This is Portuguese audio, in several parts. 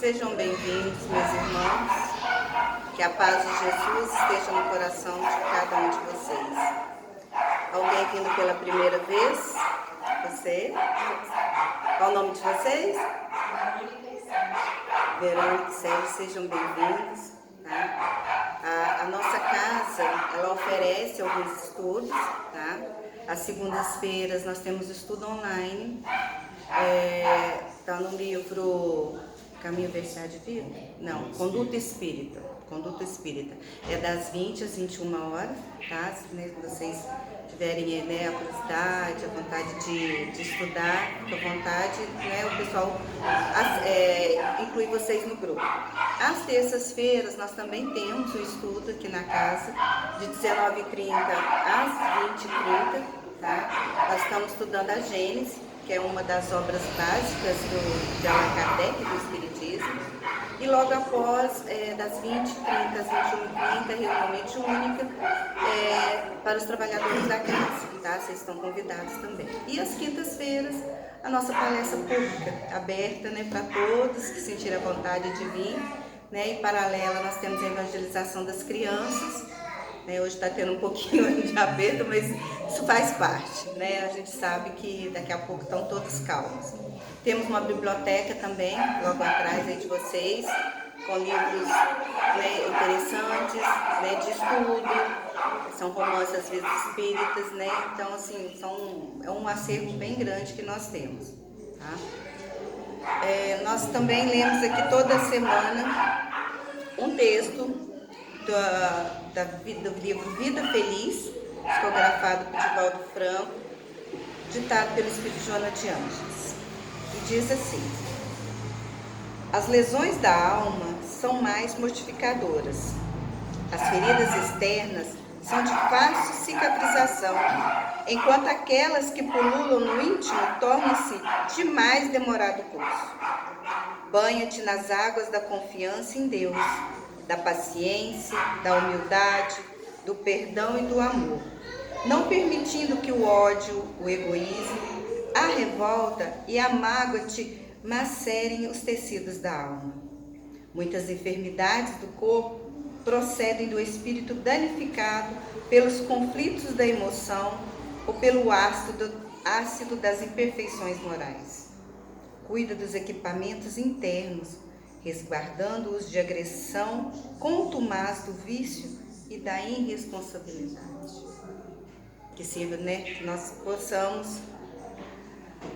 Sejam bem-vindos, meus irmãos. Que a paz de Jesus esteja no coração de cada um de vocês. Alguém vindo pela primeira vez? Você? Qual o nome de vocês? Verônica e Sérgio, sejam bem-vindos. Tá? A nossa casa, ela oferece alguns estudos, tá? Às segundas-feiras nós temos estudo online. Está no livro Caminho, Verdade e Vida? Não, Conduta Espírita. Conduta Espírita. É das 20 às 21 horas, tá? Se vocês tiverem a curiosidade, a vontade de estudar, fica à vontade, né? O pessoal inclui vocês no grupo. Às terças-feiras nós também temos um estudo aqui na casa, de 19h30 às 20h30, tá? Nós estamos estudando a Gênesis, que é uma das obras básicas de Allan Kardec, do Espiritismo. E logo após, das 20h30 às 21h30, reunião mediúnica para os trabalhadores da casa, tá? Vocês estão convidados também. E às quintas-feiras, a nossa palestra pública, aberta, né, para todos que sentirem a vontade de vir, né? Em paralela, nós temos a evangelização das crianças. Hoje está tendo um pouquinho de aperto, mas isso faz parte, né? A gente sabe que daqui a pouco estão todos calmos. Temos uma biblioteca também, logo atrás aí de vocês, com livros, né, interessantes, né, de estudo, são romances às vezes espíritas, né? Então, assim, é um acervo bem grande que nós temos, tá? Nós também lemos aqui toda semana um texto do livro Vida Feliz, psicografado por Divaldo Franco, ditado pelo Espírito Joana de Ângeles. E diz assim: as lesões da alma são mais mortificadoras. As feridas externas são de fácil cicatrização, enquanto aquelas que pululam no íntimo tornam-se de mais demorado curso. Banha-te nas águas da confiança em Deus, da paciência, da humildade, do perdão e do amor, não permitindo que o ódio, o egoísmo, a revolta e a mágoa te macerem os tecidos da alma. Muitas enfermidades do corpo procedem do espírito danificado pelos conflitos da emoção ou pelo ácido das imperfeições morais. Cuida dos equipamentos internos, resguardando-os de agressão contumaz do vício e da irresponsabilidade. Que sirva, né, que nós possamos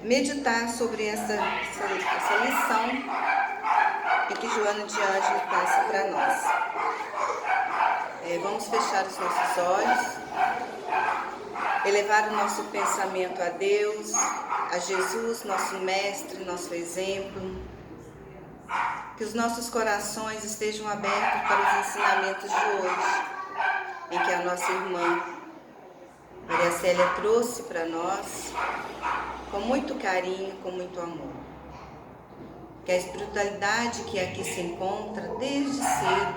meditar sobre essa lição e que Joana de Ângeles passa para nós. Vamos fechar os nossos olhos, elevar o nosso pensamento a Deus, a Jesus, nosso mestre, nosso exemplo. Que os nossos corações estejam abertos para os ensinamentos de hoje, em que a nossa irmã Maria Célia trouxe para nós, com muito carinho, com muito amor. Que a espiritualidade que aqui se encontra desde cedo,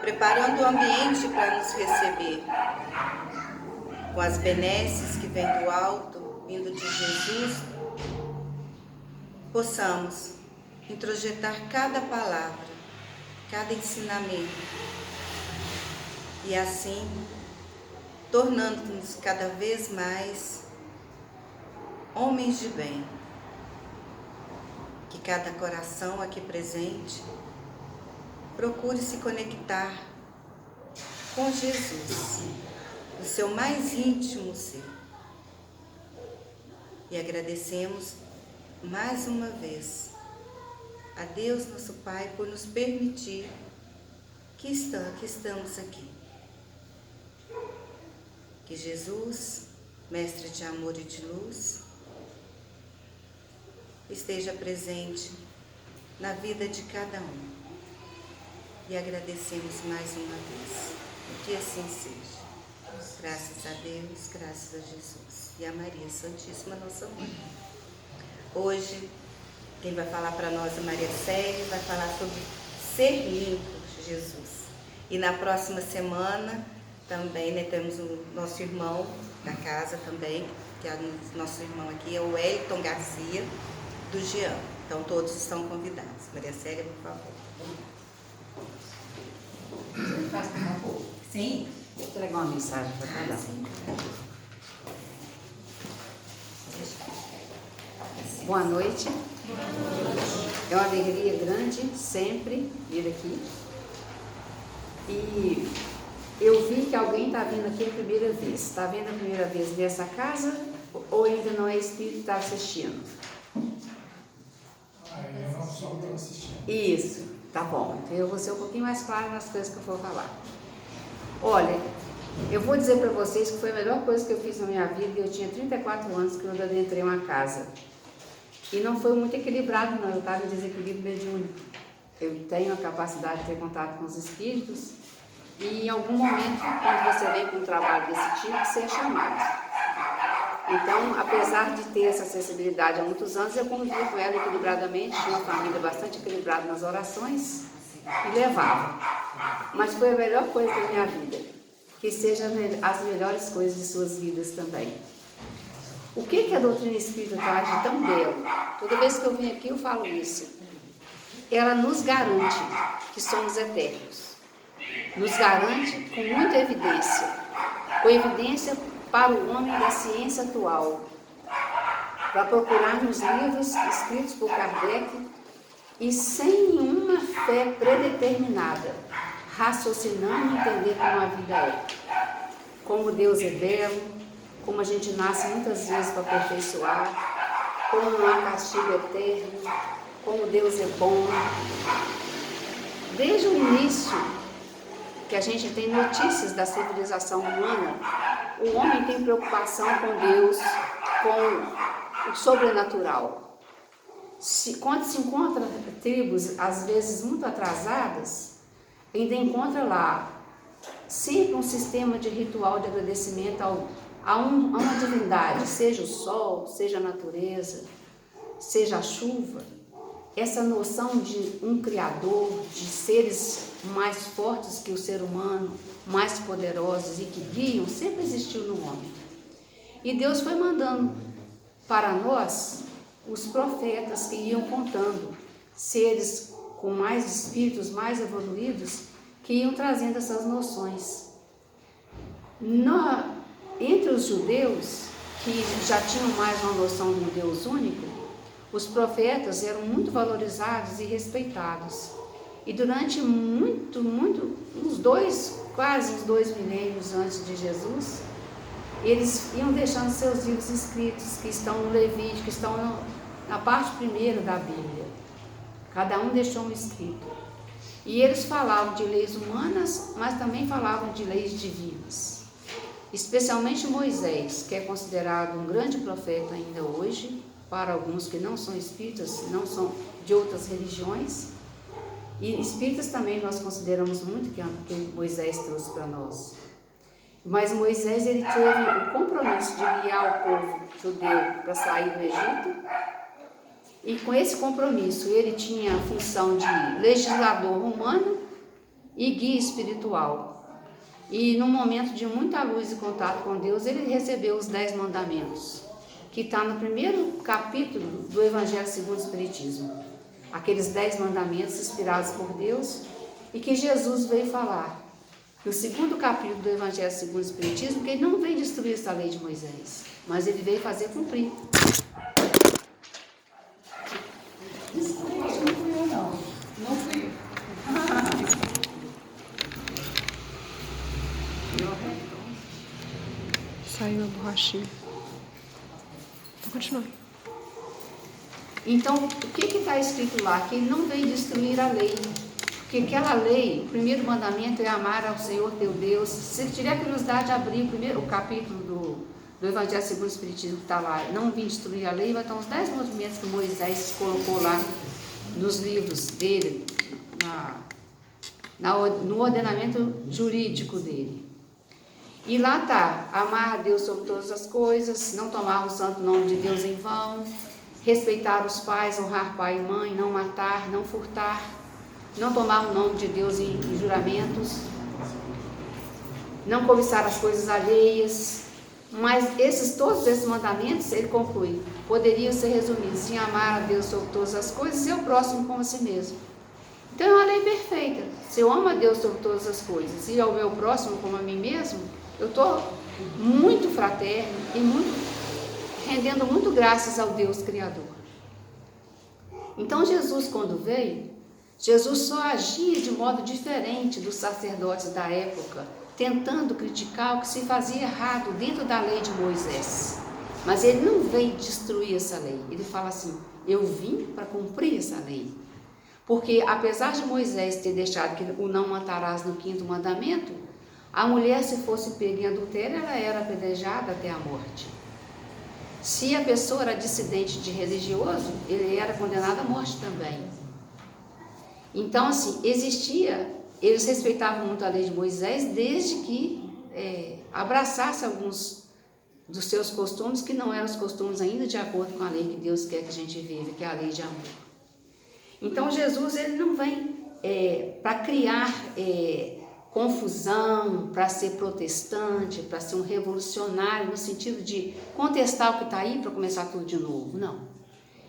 preparando o ambiente para nos receber, com as benesses que vêm do alto, vindo de Jesus, possamos introjetar cada palavra, cada ensinamento, e assim, tornando-nos cada vez mais homens de bem. Que cada coração aqui presente procure se conectar com Jesus, o seu mais íntimo ser. E agradecemos mais uma vez a Deus, nosso Pai, por nos permitir que estamos aqui. Que Jesus, mestre de amor e de luz, esteja presente na vida de cada um. E agradecemos mais uma vez. Que assim seja. Graças a Deus, graças a Jesus e a Maria Santíssima, nossa Mãe. Hoje, quem vai falar para nós é Maria Célia, vai falar sobre ser limpo de Jesus. E na próxima semana também, né, temos o nosso irmão da casa também, que é o nosso irmão aqui, é o Wellington Garcia, do Jean. Então todos estão convidados. Maria Célia, por favor. Faz, por favor. Sim. Vou entregar uma mensagem para cada um. Boa noite. É uma alegria grande sempre vir aqui. E eu vi que alguém está vindo aqui a primeira vez. Está vendo a primeira vez nessa casa ou ainda não é espírito que está assistindo? Eu não só estou assistindo. Isso, tá bom. Então eu vou ser um pouquinho mais claro nas coisas que eu for falar. Olha, eu vou dizer para vocês que foi a melhor coisa que eu fiz na minha vida. Eu tinha 34 anos que eu adentrei uma casa. E não foi muito equilibrado, não. Eu estava em desequilíbrio mediúnico. Eu tenho a capacidade de ter contato com os espíritos. E em algum momento, quando você vem com um trabalho desse tipo, você é chamado. Então, apesar de ter essa sensibilidade há muitos anos, eu convivi com ela equilibradamente, tinha uma família bastante equilibrada nas orações e levava. Mas foi a melhor coisa da minha vida, que sejam as melhores coisas de suas vidas também. O que a doutrina espírita traz de tão belo? Toda vez que eu venho aqui eu falo isso. Ela nos garante que somos eternos. Nos garante com muita evidência. Com evidência para o homem da ciência atual, para procurar nos livros escritos por Kardec e sem nenhuma fé predeterminada, raciocinando e entender como a vida é, como Deus é belo, como a gente nasce muitas vezes para aperfeiçoar, como não há castigo eterno, como Deus é bom. Desde o início que a gente tem notícias da civilização humana, o homem tem preocupação com Deus, com o sobrenatural. Quando se encontra tribos, às vezes muito atrasadas, ainda encontra lá sempre um sistema de ritual de agradecimento a uma divindade, seja o sol, seja a natureza, seja a chuva. Essa noção de um Criador, de seres mais fortes que o ser humano, mais poderosos e que guiam, sempre existiu no homem. E Deus foi mandando para nós os profetas que iam contando, seres com mais espíritos, mais evoluídos, que iam trazendo essas noções. Entre os judeus, que já tinham mais uma noção de um Deus único, os profetas eram muito valorizados e respeitados. E durante quase uns 2 milênios antes de Jesus, eles iam deixando seus livros escritos, que estão no Levítico, que estão na parte primeira da Bíblia. Cada um deixou um escrito. E eles falavam de leis humanas, mas também falavam de leis divinas. Especialmente Moisés, que é considerado um grande profeta ainda hoje, para alguns que não são espíritas, não são de outras religiões. E espíritas também nós consideramos muito que Moisés trouxe para nós. Mas Moisés, ele teve o compromisso de guiar o povo judeu para sair do Egito. E com esse compromisso, ele tinha a função de legislador humano e guia espiritual. E num momento de muita luz e contato com Deus, ele recebeu os 10 mandamentos, que está no primeiro capítulo do Evangelho segundo o Espiritismo. Aqueles 10 mandamentos inspirados por Deus e que Jesus veio falar. No segundo capítulo do Evangelho segundo o Espiritismo, que ele não veio destruir essa lei de Moisés, mas ele veio fazer cumprir. Desculpa, não fui eu não. Não fui eu. Saiu a borrachinha. Vou continuar. Então, o que está escrito lá? Que ele não veio destruir a lei. Porque aquela lei, o primeiro mandamento é amar ao Senhor teu Deus. Se ele tiver a curiosidade de abrir o capítulo do Evangelho segundo o Espiritismo que está lá, não vim destruir a lei, vai estar uns 10 mandamentos que Moisés colocou lá nos livros dele, no ordenamento jurídico dele. E lá está, amar a Deus sobre todas as coisas, não tomar o santo nome de Deus em vão, respeitar os pais, honrar pai e mãe, não matar, não furtar, não tomar o nome de Deus em juramentos, não cobiçar as coisas alheias, Mas todos esses mandamentos, ele conclui, poderiam ser resumidos em amar a Deus sobre todas as coisas e ao próximo como a si mesmo. Então é uma lei perfeita. Se eu amo a Deus sobre todas as coisas e ao meu próximo como a mim mesmo, eu estou muito fraterno e rendendo muito graças ao Deus Criador. Então Jesus, quando veio, Jesus só agia de modo diferente dos sacerdotes da época, tentando criticar o que se fazia errado dentro da lei de Moisés. Mas ele não veio destruir essa lei. Ele fala assim, eu vim para cumprir essa lei. Porque apesar de Moisés ter deixado que o não matarás no 5º mandamento, a mulher, se fosse pega em adultério, ela era apedrejada até a morte. Se a pessoa era dissidente de religioso, ele era condenado à morte também. Então, assim, eles respeitavam muito a lei de Moisés, desde que abraçasse alguns dos seus costumes, que não eram os costumes ainda de acordo com a lei que Deus quer que a gente viva, que é a lei de amor. Então, Jesus, ele não vem para criar confusão, para ser protestante, para ser um revolucionário, no sentido de contestar o que está aí para começar tudo de novo, não.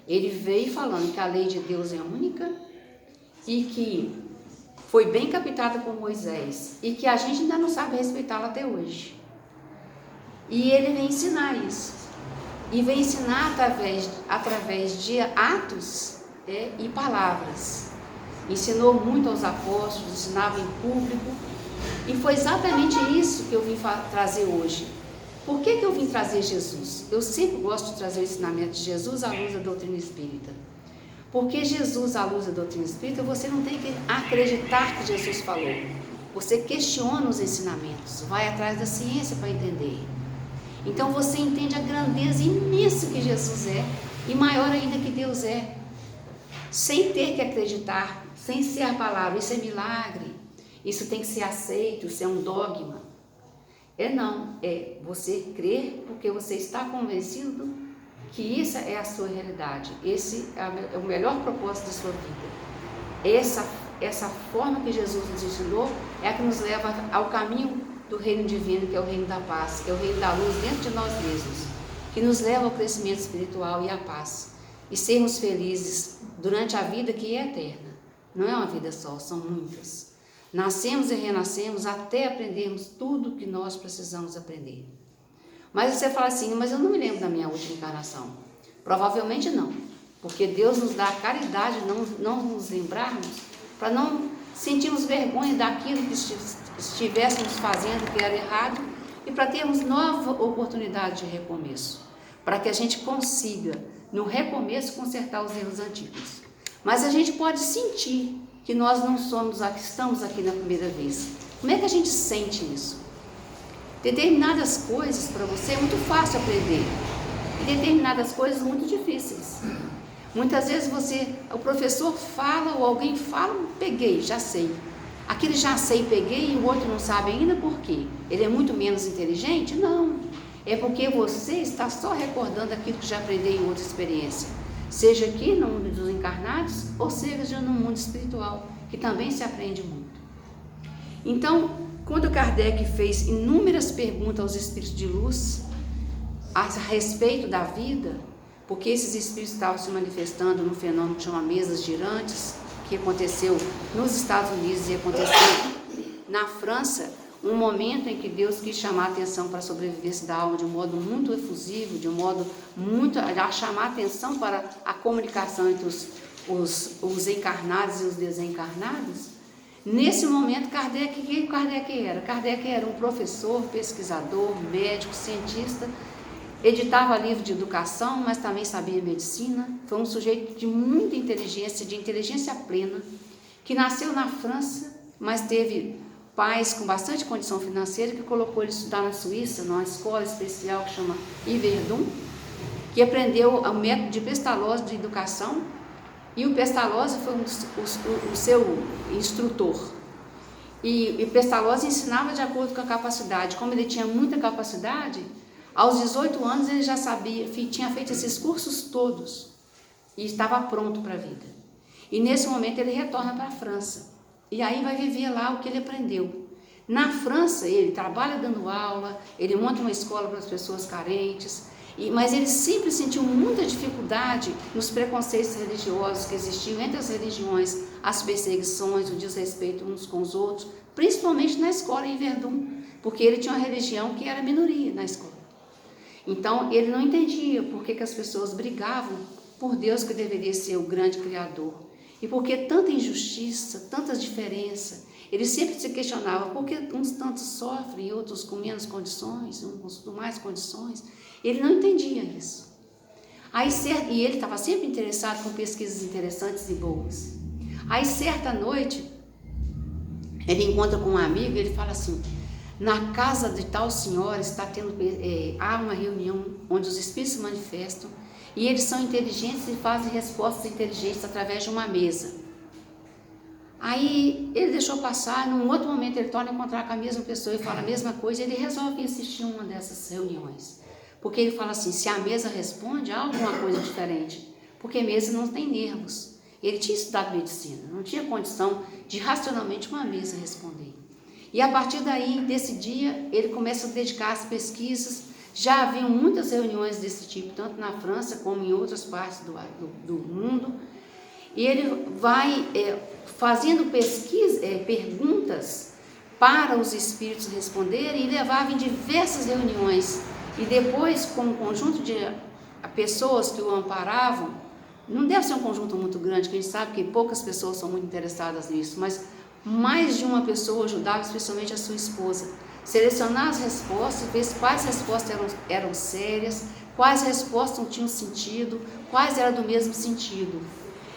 Ele veio falando que a lei de Deus é única e que foi bem captada por Moisés e que a gente ainda não sabe respeitá-la até hoje. E ele vem ensinar isso. E vem ensinar através de atos e palavras. Ensinou muito aos apóstolos, ensinava em público. E foi exatamente isso que eu vim trazer hoje. Por que eu vim trazer Jesus? Eu sempre gosto de trazer o ensinamento de Jesus à luz da doutrina espírita. Porque Jesus, à luz da doutrina espírita, você não tem que acreditar que Jesus falou. Você questiona os ensinamentos, vai atrás da ciência para entender. Então você entende a grandeza imensa que Jesus é e maior ainda que Deus é. Sem ter que acreditar, sem ser a palavra, isso é milagre, isso tem que ser aceito, isso é um dogma. É você crer porque você está convencido que isso é a sua realidade, esse é o melhor propósito da sua vida. Essa forma que Jesus nos ensinou é a que nos leva ao caminho do reino divino, que é o reino da paz, que é o reino da luz dentro de nós mesmos, que nos leva ao crescimento espiritual e à paz, e sermos felizes durante a vida que é eterna. Não é uma vida só, são muitas. Nascemos e renascemos até aprendermos tudo que nós precisamos aprender. Mas você fala assim, mas eu não me lembro da minha última encarnação. Provavelmente não, porque Deus nos dá a caridade de não nos lembrarmos, para não sentirmos vergonha daquilo que estivéssemos fazendo que era errado e para termos nova oportunidade de recomeço, para que a gente consiga, no recomeço, consertar os erros antigos. Mas a gente pode sentir que nós não somos a que estamos aqui na primeira vez. Como é que a gente sente isso? Determinadas coisas para você é muito fácil aprender e determinadas coisas muito difíceis. Muitas vezes o professor fala ou alguém fala, peguei, já sei. Aquele já sei, peguei e o outro não sabe ainda por quê? Ele é muito menos inteligente? Não. É porque você está só recordando aquilo que já aprendeu em outra experiência. Seja aqui no mundo dos encarnados ou seja no mundo espiritual, que também se aprende muito. Então, quando Kardec fez inúmeras perguntas aos espíritos de luz a respeito da vida, porque esses espíritos estavam se manifestando num fenômeno que chama mesas girantes, que aconteceu nos Estados Unidos e aconteceu na França, um momento em que Deus quis chamar a atenção para a sobrevivência da alma de um modo muito efusivo, de um modo muito a chamar a atenção para a comunicação entre os encarnados e os desencarnados. Nesse momento, quem Kardec era? Kardec era um professor, pesquisador, médico, cientista, editava livros de educação, mas também sabia medicina. Foi um sujeito de muita inteligência, de inteligência plena, que nasceu na França, mas teve pais com bastante condição financeira, que colocou ele estudar na Suíça, numa escola especial que chama Yverdun, que aprendeu o método de Pestalozzi de educação, e o Pestalozzi foi o seu instrutor. E Pestalozzi ensinava de acordo com a capacidade. Como ele tinha muita capacidade, aos 18 anos ele já sabia, tinha feito esses cursos todos e estava pronto para a vida. E nesse momento ele retorna para a França. E aí vai viver lá o que ele aprendeu. Na França, ele trabalha dando aula, ele monta uma escola para as pessoas carentes, mas ele sempre sentiu muita dificuldade nos preconceitos religiosos que existiam entre as religiões, as perseguições, o desrespeito uns com os outros, principalmente na escola em Verdun, porque ele tinha uma religião que era minoria na escola. Então, ele não entendia por que as pessoas brigavam por Deus, que deveria ser o grande Criador, e por que tanta injustiça, tantas diferenças. Ele sempre se questionava por que uns tantos sofrem e outros com menos condições, uns com mais condições. Ele não entendia isso. E ele estava sempre interessado com pesquisas interessantes e boas. Aí, certa noite, ele encontra com um amigo e ele fala assim: na casa de tal senhora há uma reunião onde os espíritos se manifestam e eles são inteligentes e fazem respostas inteligentes através de uma mesa. Aí ele deixou passar, num outro momento ele torna a encontrar com a mesma pessoa e fala a mesma coisa, e ele resolve assistir uma dessas reuniões. Porque ele fala assim, se a mesa responde, há alguma coisa diferente, porque a mesa não tem nervos. Ele tinha estudado medicina, não tinha condição de racionalmente uma mesa responder. E a partir daí, desse dia, ele começa a dedicar às pesquisas. Já haviam muitas reuniões desse tipo, tanto na França como em outras partes do mundo. E ele vai fazendo perguntas para os espíritos responderem e levava em diversas reuniões. E depois, com um conjunto de pessoas que o amparavam, não deve ser um conjunto muito grande, que a gente sabe que poucas pessoas são muito interessadas nisso, mas mais de uma pessoa ajudava, especialmente a sua esposa, selecionar as respostas, ver quais respostas eram sérias, quais respostas não tinham sentido, quais eram do mesmo sentido.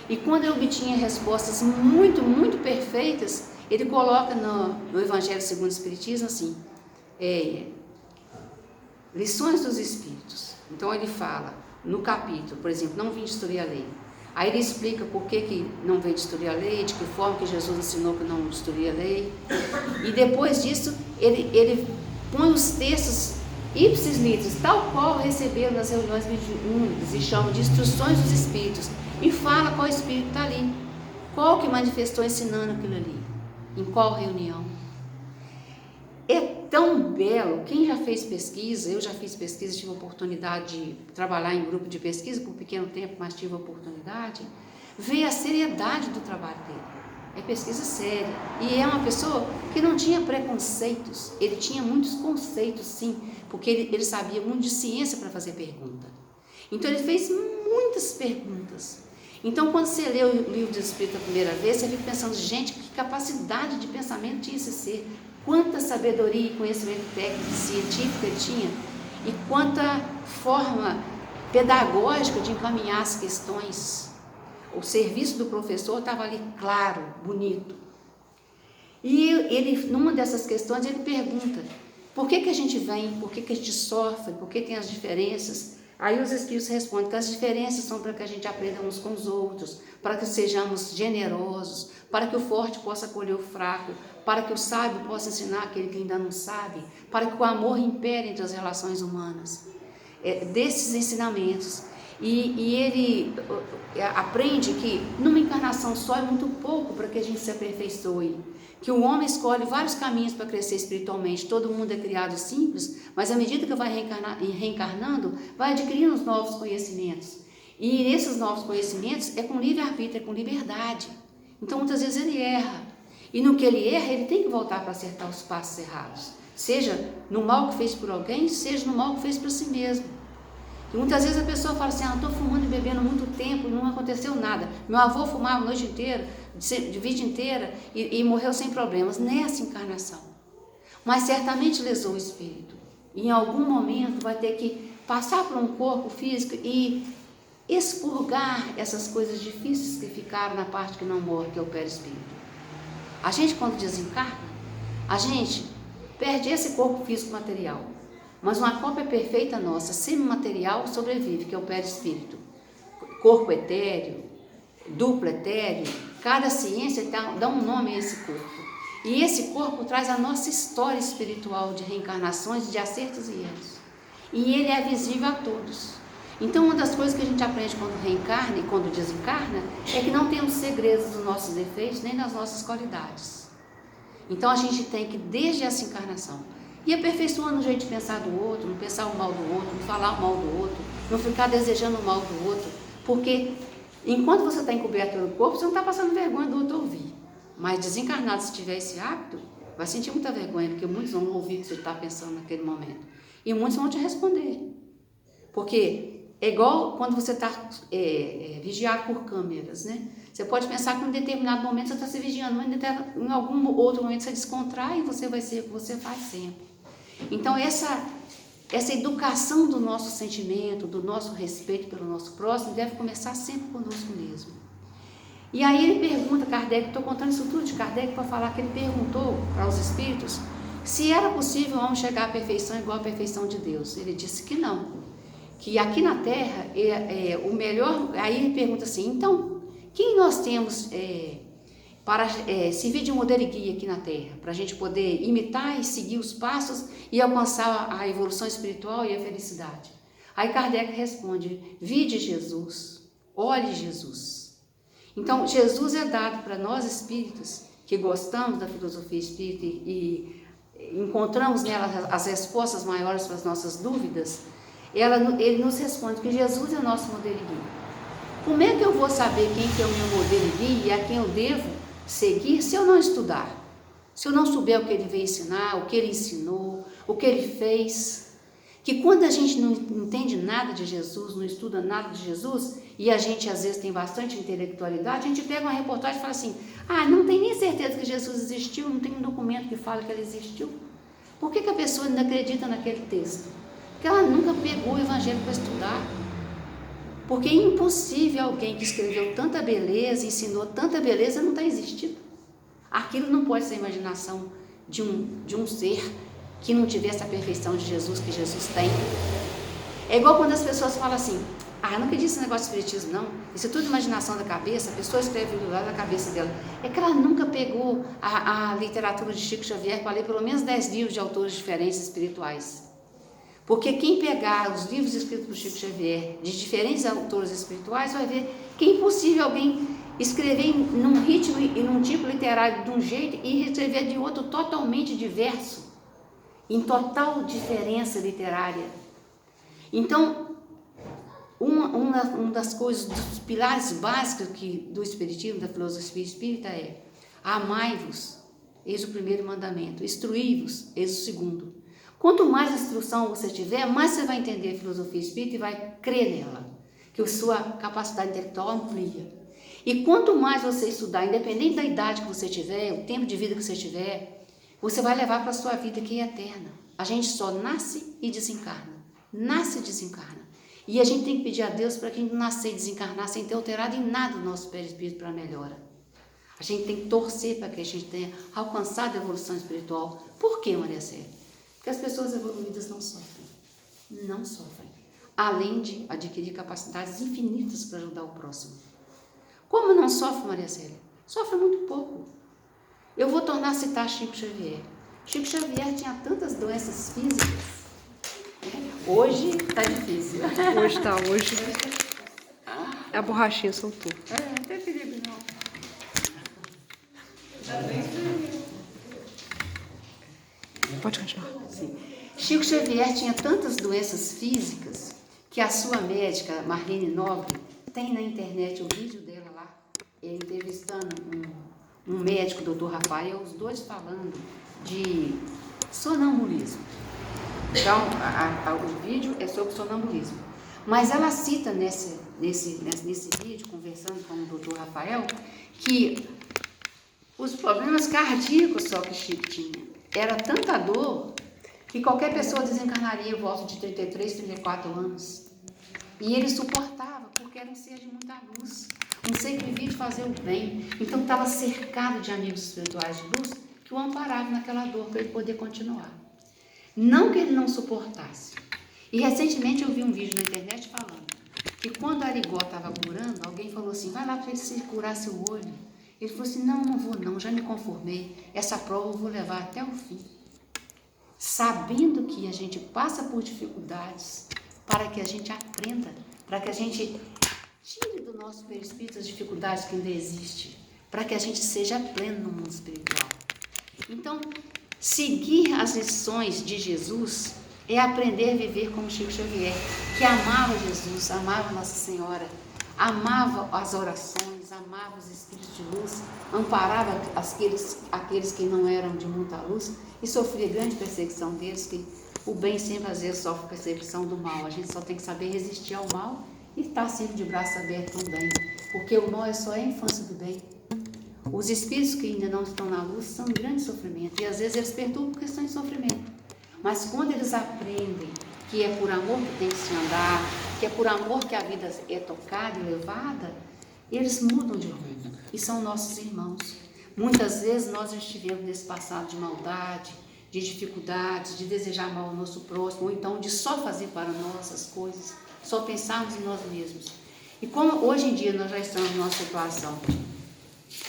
E quando ele obtinha respostas muito, muito perfeitas, ele coloca no Evangelho segundo o Espiritismo assim, lições dos Espíritos. Então ele fala, no capítulo, por exemplo, não vim destruir a lei. Aí ele explica por que não veio destruir a lei, de que forma que Jesus ensinou que não destruía a lei. E depois disso, ele põe os textos ipsis litteris, tal qual receberam nas reuniões mediúnicas, e chama de instruções dos Espíritos. E fala qual Espírito está ali, qual que manifestou ensinando aquilo ali, em qual reunião. É tão belo, quem já fez pesquisa, eu já fiz pesquisa, tive a oportunidade de trabalhar em grupo de pesquisa por um pequeno tempo, mas tive a oportunidade, ver a seriedade do trabalho dele. É pesquisa séria, e é uma pessoa que não tinha preconceitos, ele tinha muitos conceitos sim, porque ele sabia muito de ciência para fazer pergunta. Então ele fez muitas perguntas. Então quando você lê o livro do Espírito a primeira vez, você fica pensando, gente, que capacidade de pensamento tinha esse ser, quanta sabedoria e conhecimento técnico e científico ele tinha, e quanta forma pedagógica de encaminhar as questões. O serviço do professor estava ali claro, bonito. E ele, numa dessas questões, ele pergunta, por que a gente vem, por que a gente sofre, por que tem as diferenças? Aí os Espíritos respondem que as diferenças são para que a gente aprenda uns com os outros, para que sejamos generosos, para que o forte possa acolher o fraco, para que o sábio possa ensinar aquele que ainda não sabe, para que o amor impere entre as relações humanas. Desses ensinamentos. E ele aprende que numa encarnação só é muito pouco para que a gente se aperfeiçoe, que o homem escolhe vários caminhos para crescer espiritualmente. Todo mundo é criado simples, mas à medida que vai reencarnando, vai adquirindo os novos conhecimentos. E esses novos conhecimentos é com livre-arbítrio, é com liberdade. Então muitas vezes ele erra, e no que ele erra, ele tem que voltar para acertar os passos errados, seja no mal que fez por alguém, seja no mal que fez para si mesmo. E muitas vezes a pessoa fala assim, estou fumando e bebendo muito tempo e não aconteceu nada. Meu avô fumava a noite inteira, de vida inteira, e morreu sem problemas nessa encarnação. Mas certamente lesou o espírito. E em algum momento vai ter que passar por um corpo físico e expurgar essas coisas difíceis que ficaram na parte que não morre, que é o perispírito. A gente, quando desencarna, a gente perde esse corpo físico material. Mas uma cópia perfeita nossa, semimaterial, sobrevive, que é o perispírito. Corpo etéreo, duplo etéreo, cada ciência dá um nome a esse corpo. E esse corpo traz a nossa história espiritual de reencarnações, de acertos e erros. E ele é visível a todos. Então, uma das coisas que a gente aprende quando reencarna e quando desencarna é que não temos segredos dos nossos defeitos nem das nossas qualidades. Então a gente tem que, desde essa encarnação, ir aperfeiçoando o jeito de pensar do outro, não pensar o mal do outro, não falar o mal do outro, não ficar desejando o mal do outro, porque enquanto você está encoberto pelo corpo, você não está passando vergonha do outro ouvir. Mas desencarnado, se tiver esse hábito, vai sentir muita vergonha, porque muitos vão ouvir o que você está pensando naquele momento. E muitos vão te responder. Porque é igual quando você está vigiado por câmeras, né? Você pode pensar que em um determinado momento você está se vigiando, mas em algum outro momento você descontrai e você vai ser o que você faz sempre. Então essa educação do nosso sentimento, do nosso respeito pelo nosso próximo, deve começar sempre conosco mesmo. E aí ele pergunta, Kardec, estou contando isso tudo de Kardec para falar que ele perguntou para os espíritos se era possível o homem chegar à perfeição igual à perfeição de Deus. Ele disse que não, que aqui na Terra o melhor. Aí ele pergunta assim, então, quem nós temos para servir de modelo e guia aqui na Terra, para a gente poder imitar e seguir os passos e alcançar a evolução espiritual e a felicidade? Aí Kardec responde, vide Jesus, olhe Jesus. Então, Jesus é dado para nós espíritos que gostamos da filosofia espírita e encontramos nela as respostas maiores para as nossas dúvidas. Ele nos responde que Jesus é o nosso modelo e guia. Como é que eu vou saber quem que é o meu modelo e guia e a quem eu devo seguir se eu não estudar? Se eu não souber o que ele veio ensinar, o que ele ensinou, o que ele fez? Que quando a gente não entende nada de Jesus, não estuda nada de Jesus, e a gente às vezes tem bastante intelectualidade, a gente pega uma reportagem e fala assim, não tem nem certeza que Jesus existiu, não tem um documento que fala que ele existiu. Por que a pessoa ainda acredita naquele texto? Porque ela nunca pegou o evangelho para estudar. Porque é impossível alguém que escreveu tanta beleza, ensinou tanta beleza, não está existindo. Aquilo não pode ser a imaginação de um ser que não tivesse a perfeição de Jesus, que Jesus tem. É igual quando as pessoas falam assim, eu não acredito nesse negócio de espiritismo, não. Isso é tudo imaginação da cabeça, a pessoa escreve do lado da cabeça dela. É que ela nunca pegou a literatura de Chico Xavier para ler pelo menos 10 livros de autores diferentes espirituais. Porque quem pegar os livros escritos por Chico Xavier, de diferentes autores espirituais, vai ver que é impossível alguém escrever num ritmo e num tipo literário de um jeito e escrever de outro totalmente diverso, em total diferença literária. Então, uma das coisas, dos pilares básicos do espiritismo, da filosofia espírita é amai-vos, eis o primeiro mandamento, instruí-vos, eis o segundo. Quanto mais instrução você tiver, mais você vai entender a filosofia espírita e vai crer nela, que a sua capacidade intelectual amplia. E quanto mais você estudar, independente da idade que você tiver, o tempo de vida que você tiver, você vai levar para a sua vida que é eterna. A gente só nasce e desencarna. Nasce e desencarna. E a gente tem que pedir a Deus para que a gente nascer e desencarnar sem ter alterado em nada o nosso perispírito para melhora. A gente tem que torcer para que a gente tenha alcançado a evolução espiritual. Por quê, Maria Célia? Porque as pessoas evoluídas não sofrem. Não sofrem. Além de adquirir capacidades infinitas para ajudar o próximo. Como não sofre, Maria Célia? Sofre muito pouco. Eu vou tornar a citar Chico Xavier. Chico Xavier tinha tantas doenças físicas. Hoje está difícil. Hoje. A borrachinha soltou. Não tem perigo, não. Pode continuar. Sim. Chico Xavier tinha tantas doenças físicas que a sua médica, Marlene Nobre, tem na internet o vídeo dela lá, ele entrevistando um médico, o Dr. Rafael, os dois falando de sonambulismo. Então, o vídeo é sobre sonambulismo. Mas ela cita nesse vídeo, conversando com o Dr. Rafael, que os problemas cardíacos só que Chico tinha. Era tanta dor que qualquer pessoa desencarnaria em volta de 33, 34 anos. E ele suportava, porque era um ser de muita luz, um ser que vivia de fazer o bem. Então estava cercado de amigos espirituais de luz que o amparavam naquela dor para ele poder continuar. Não que ele não suportasse. E recentemente eu vi um vídeo na internet falando que quando a Arigó estava curando, alguém falou assim, vai lá para ele se curar seu olho. Ele falou assim, não vou não, já me conformei, essa prova eu vou levar até o fim. Sabendo que a gente passa por dificuldades para que a gente aprenda, para que a gente tire do nosso perispírito as dificuldades que ainda existem, para que a gente seja pleno no mundo espiritual. Então, seguir as lições de Jesus é aprender a viver como Chico Xavier, que amava Jesus, amava Nossa Senhora, amava as orações, amava os espíritos de luz, amparava aqueles que não eram de muita luz e sofria grande perseguição deles, que o bem sempre às vezes sofre perseguição do mal. A gente só tem que saber resistir ao mal e estar sempre de braço aberto com o bem, porque o mal só é a infância do bem. Os espíritos que ainda não estão na luz são em grande sofrimento e às vezes eles perturbam porque estão em sofrimento. Mas quando eles aprendem que é por amor que tem que se andar, que é por amor que a vida é tocada e levada, eles mudam de rumo e são nossos irmãos. Muitas vezes nós já estivemos nesse passado de maldade, de dificuldades, de desejar mal ao nosso próximo, ou então de só fazer para nós as coisas, só pensarmos em nós mesmos. E como hoje em dia nós já estamos numa situação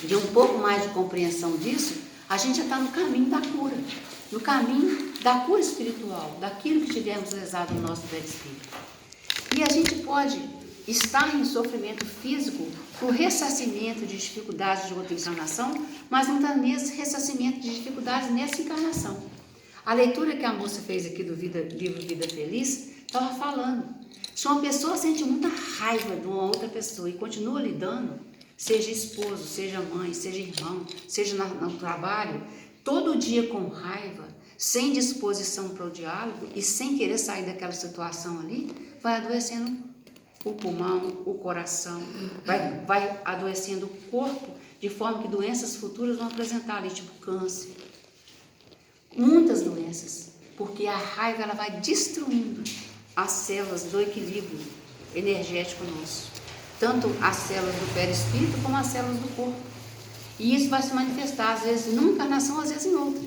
de um pouco mais de compreensão disso, a gente já está no caminho da cura, no caminho da cura espiritual, daquilo que tivemos rezado no nosso velho espírito. E a gente pode estar em sofrimento físico por ressarcimento de dificuldades de outra encarnação, mas não também ressarcimento de dificuldades nessa encarnação. A leitura que a moça fez aqui do livro Vida Feliz estava falando. Se uma pessoa sente muita raiva de uma outra pessoa e continua lidando, seja esposo, seja mãe, seja irmão, seja no trabalho, todo dia com raiva, sem disposição para o diálogo e sem querer sair daquela situação ali, vai adoecendo o pulmão, o coração, vai adoecendo o corpo, de forma que doenças futuras vão apresentar ali, tipo câncer. Muitas doenças, porque a raiva ela vai destruindo as células do equilíbrio energético nosso. Tanto as células do perispírito como as células do corpo. E isso vai se manifestar, às vezes, numa encarnação, às vezes em outra.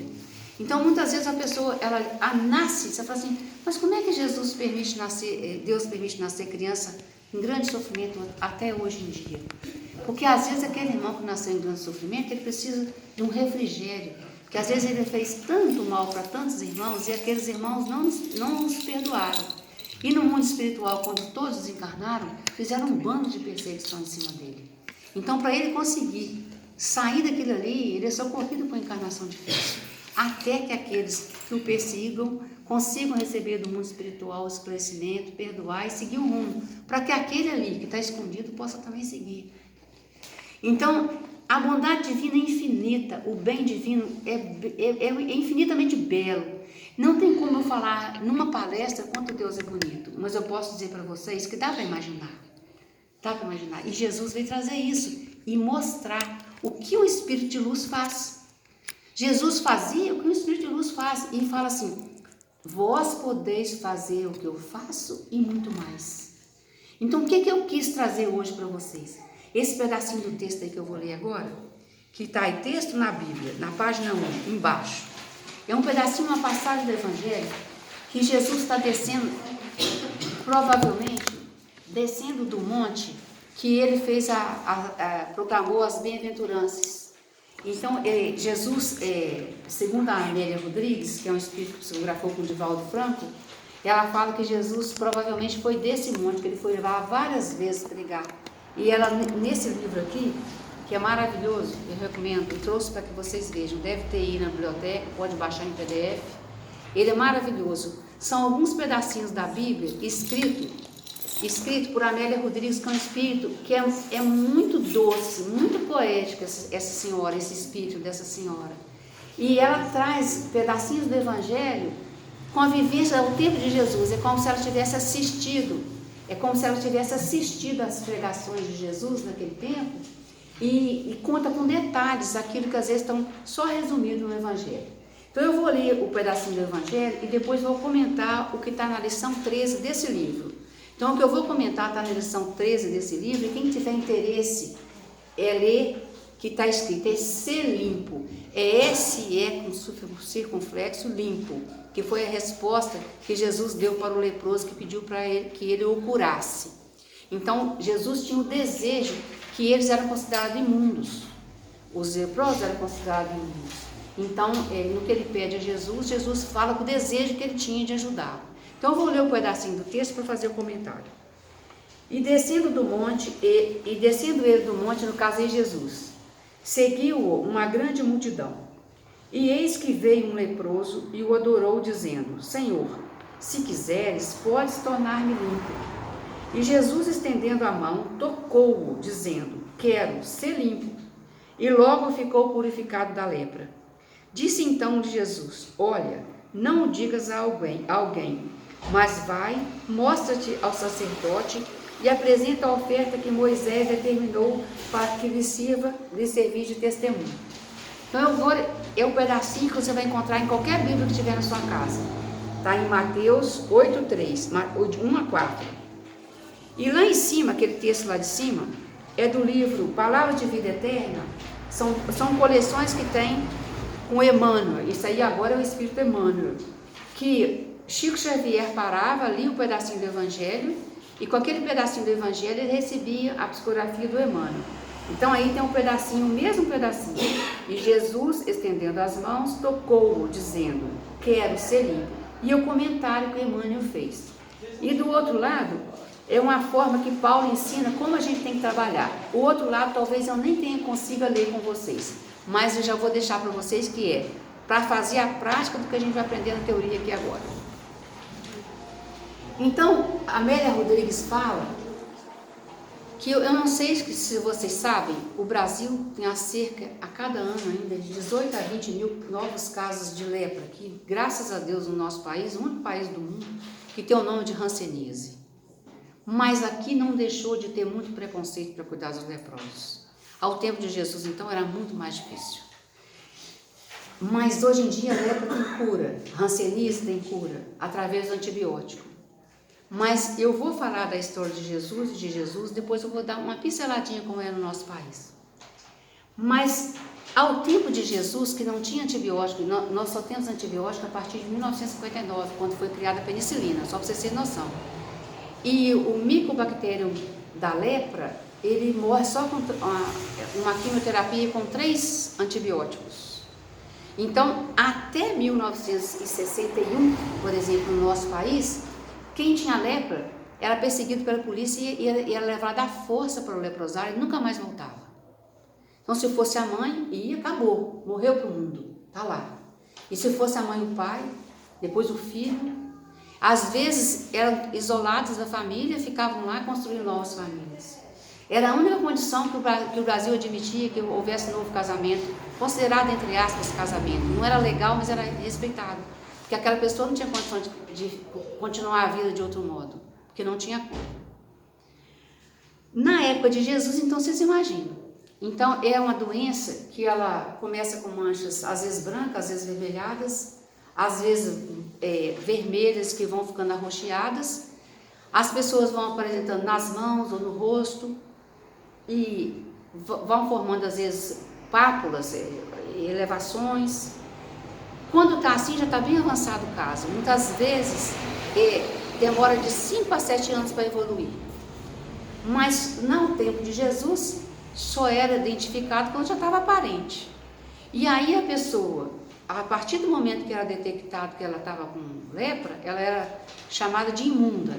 Então, muitas vezes a pessoa, ela nasce, você fala assim, mas como é que Jesus permite nascer, Deus permite nascer criança em grande sofrimento até hoje em dia? Porque às vezes aquele irmão que nasceu em grande sofrimento, ele precisa de um refrigério, porque às vezes ele fez tanto mal para tantos irmãos e aqueles irmãos não os perdoaram. E no mundo espiritual, quando todos desencarnaram, fizeram um bando de perseguição em cima dele. Então, para ele conseguir sair daquilo ali, ele é socorrido por uma encarnação difícil, até que aqueles que o persigam consigam receber do mundo espiritual o esclarecimento, perdoar e seguir o rumo, para que aquele ali que está escondido possa também seguir. Então, a bondade divina é infinita, o bem divino é infinitamente belo. Não tem como eu falar numa palestra quanto Deus é bonito, mas eu posso dizer para vocês que dá para imaginar. Dá para imaginar. E Jesus veio trazer isso e mostrar o que o Espírito de Luz faz. Jesus fazia o que o Espírito de Luz faz e fala assim, vós podeis fazer o que eu faço e muito mais. Então, o que eu quis trazer hoje para vocês? Esse pedacinho do texto aí que eu vou ler agora, que está aí, texto na Bíblia, na página 1, embaixo. É um pedacinho, uma passagem do Evangelho, que Jesus está descendo, provavelmente, descendo do monte, que ele fez, proclamou as bem-aventuranças. Então, Jesus, segundo a Amélia Rodrigues, que é um espírito que psicografou com o Divaldo Franco, ela fala que Jesus provavelmente foi desse monte, que ele foi lá várias vezes pregar. E ela, nesse livro aqui, que é maravilhoso, eu recomendo, eu trouxe para que vocês vejam, deve ter aí na biblioteca, pode baixar em PDF, ele é maravilhoso. São alguns pedacinhos da Bíblia escrito por Amélia Rodrigues, que é um espírito que é muito doce, muito poética, essa senhora, esse espírito dessa senhora. E ela traz pedacinhos do Evangelho com a vivência ao tempo de Jesus, é como se ela tivesse assistido, às pregações de Jesus naquele tempo, e conta com detalhes aquilo que às vezes estão só resumido no Evangelho. Então eu vou ler o pedacinho do Evangelho e depois vou comentar o que está na lição 13 desse livro. Então o que eu vou comentar está na lição 13 desse livro, e quem tiver interesse é ler, que está escrito, é ser limpo, é SE com circunflexo limpo, que foi a resposta que Jesus deu para o leproso que pediu para ele que ele o curasse. Então Jesus tinha o desejo que eles eram considerados imundos, os leprosos eram considerados imundos. Então, no que ele pede a Jesus, Jesus fala com o desejo que ele tinha de ajudá-lo. Então, eu vou ler um pedacinho do texto para fazer o comentário. E descendo ele do monte, no caso é Jesus, seguiu-o uma grande multidão. E eis que veio um leproso e o adorou, dizendo: Senhor, se quiseres, podes tornar-me limpo. E Jesus, estendendo a mão, tocou-o, dizendo: Quero ser limpo. E logo ficou purificado da lepra. Disse então Jesus: Olha, não o digas a alguém, mas vai, mostra-te ao sacerdote e apresenta a oferta que Moisés determinou para que lhe servir de testemunho. Então é um pedacinho que você vai encontrar em qualquer Bíblia que tiver na sua casa. Está em Mateus 8:3, 1-4. E lá em cima, aquele texto lá de cima, é do livro Palavra de Vida Eterna. São coleções que tem com Emmanuel. Isso aí agora é o Espírito Emmanuel. Que Chico Xavier parava, lia um pedacinho do Evangelho, e com aquele pedacinho do Evangelho ele recebia a psicografia do Emmanuel. Então aí tem um pedacinho, o mesmo pedacinho. E Jesus, estendendo as mãos, tocou-o, dizendo: Quero ser limpo. E o comentário que o Emmanuel fez. E do outro lado, é uma forma que Paulo ensina como a gente tem que trabalhar. O outro lado talvez eu nem consiga ler com vocês, mas eu já vou deixar para vocês que é para fazer a prática do que a gente vai aprender na teoria aqui agora. Então, a Amélia Rodrigues fala que eu não sei se vocês sabem, o Brasil tem a cada ano ainda de 18 a 20 mil novos casos de lepra, que graças a Deus no nosso país, o único país do mundo que tem o nome de hanseníase. Mas aqui não deixou de ter muito preconceito para cuidar dos leprosos. Ao tempo de Jesus, então, era muito mais difícil. Mas hoje em dia a lepra tem cura, hanseníase tem cura, através do antibiótico. Mas eu vou falar da história de Jesus, depois eu vou dar uma pinceladinha como é no nosso país. Mas ao tempo de Jesus, que não tinha antibiótico, nós só temos antibiótico a partir de 1959, quando foi criada a penicilina, só para vocês terem noção. E o micobacterium da lepra, ele morre só com uma quimioterapia com 3 antibióticos. Então, até 1961, por exemplo, no nosso país, quem tinha lepra era perseguido pela polícia e era levado à força para o leprosário e nunca mais voltava. Então, se fosse a mãe, ia, acabou, morreu para o mundo, está lá. E se fosse a mãe e o pai, depois o filho, às vezes eram isolados da família, ficavam lá construindo novas famílias. Era a única condição que o Brasil admitia que houvesse novo casamento, considerado entre aspas casamento. Não era legal, mas era respeitado. Porque aquela pessoa não tinha condição de continuar a vida de outro modo, porque não tinha como. Na época de Jesus, então, vocês imaginam. Então, é uma doença que ela começa com manchas, às vezes brancas, às vezes vermelhadas, às vezes vermelhas que vão ficando arroxeadas. As pessoas vão apresentando nas mãos ou no rosto e vão formando, às vezes, pápulas, elevações. Quando está assim, já está bem avançado o caso. Muitas vezes demora de 5 a 7 anos para evoluir. Mas no tempo de Jesus, só era identificado quando já estava aparente. E aí a pessoa, a partir do momento que era detectado que ela estava com lepra, ela era chamada de imunda.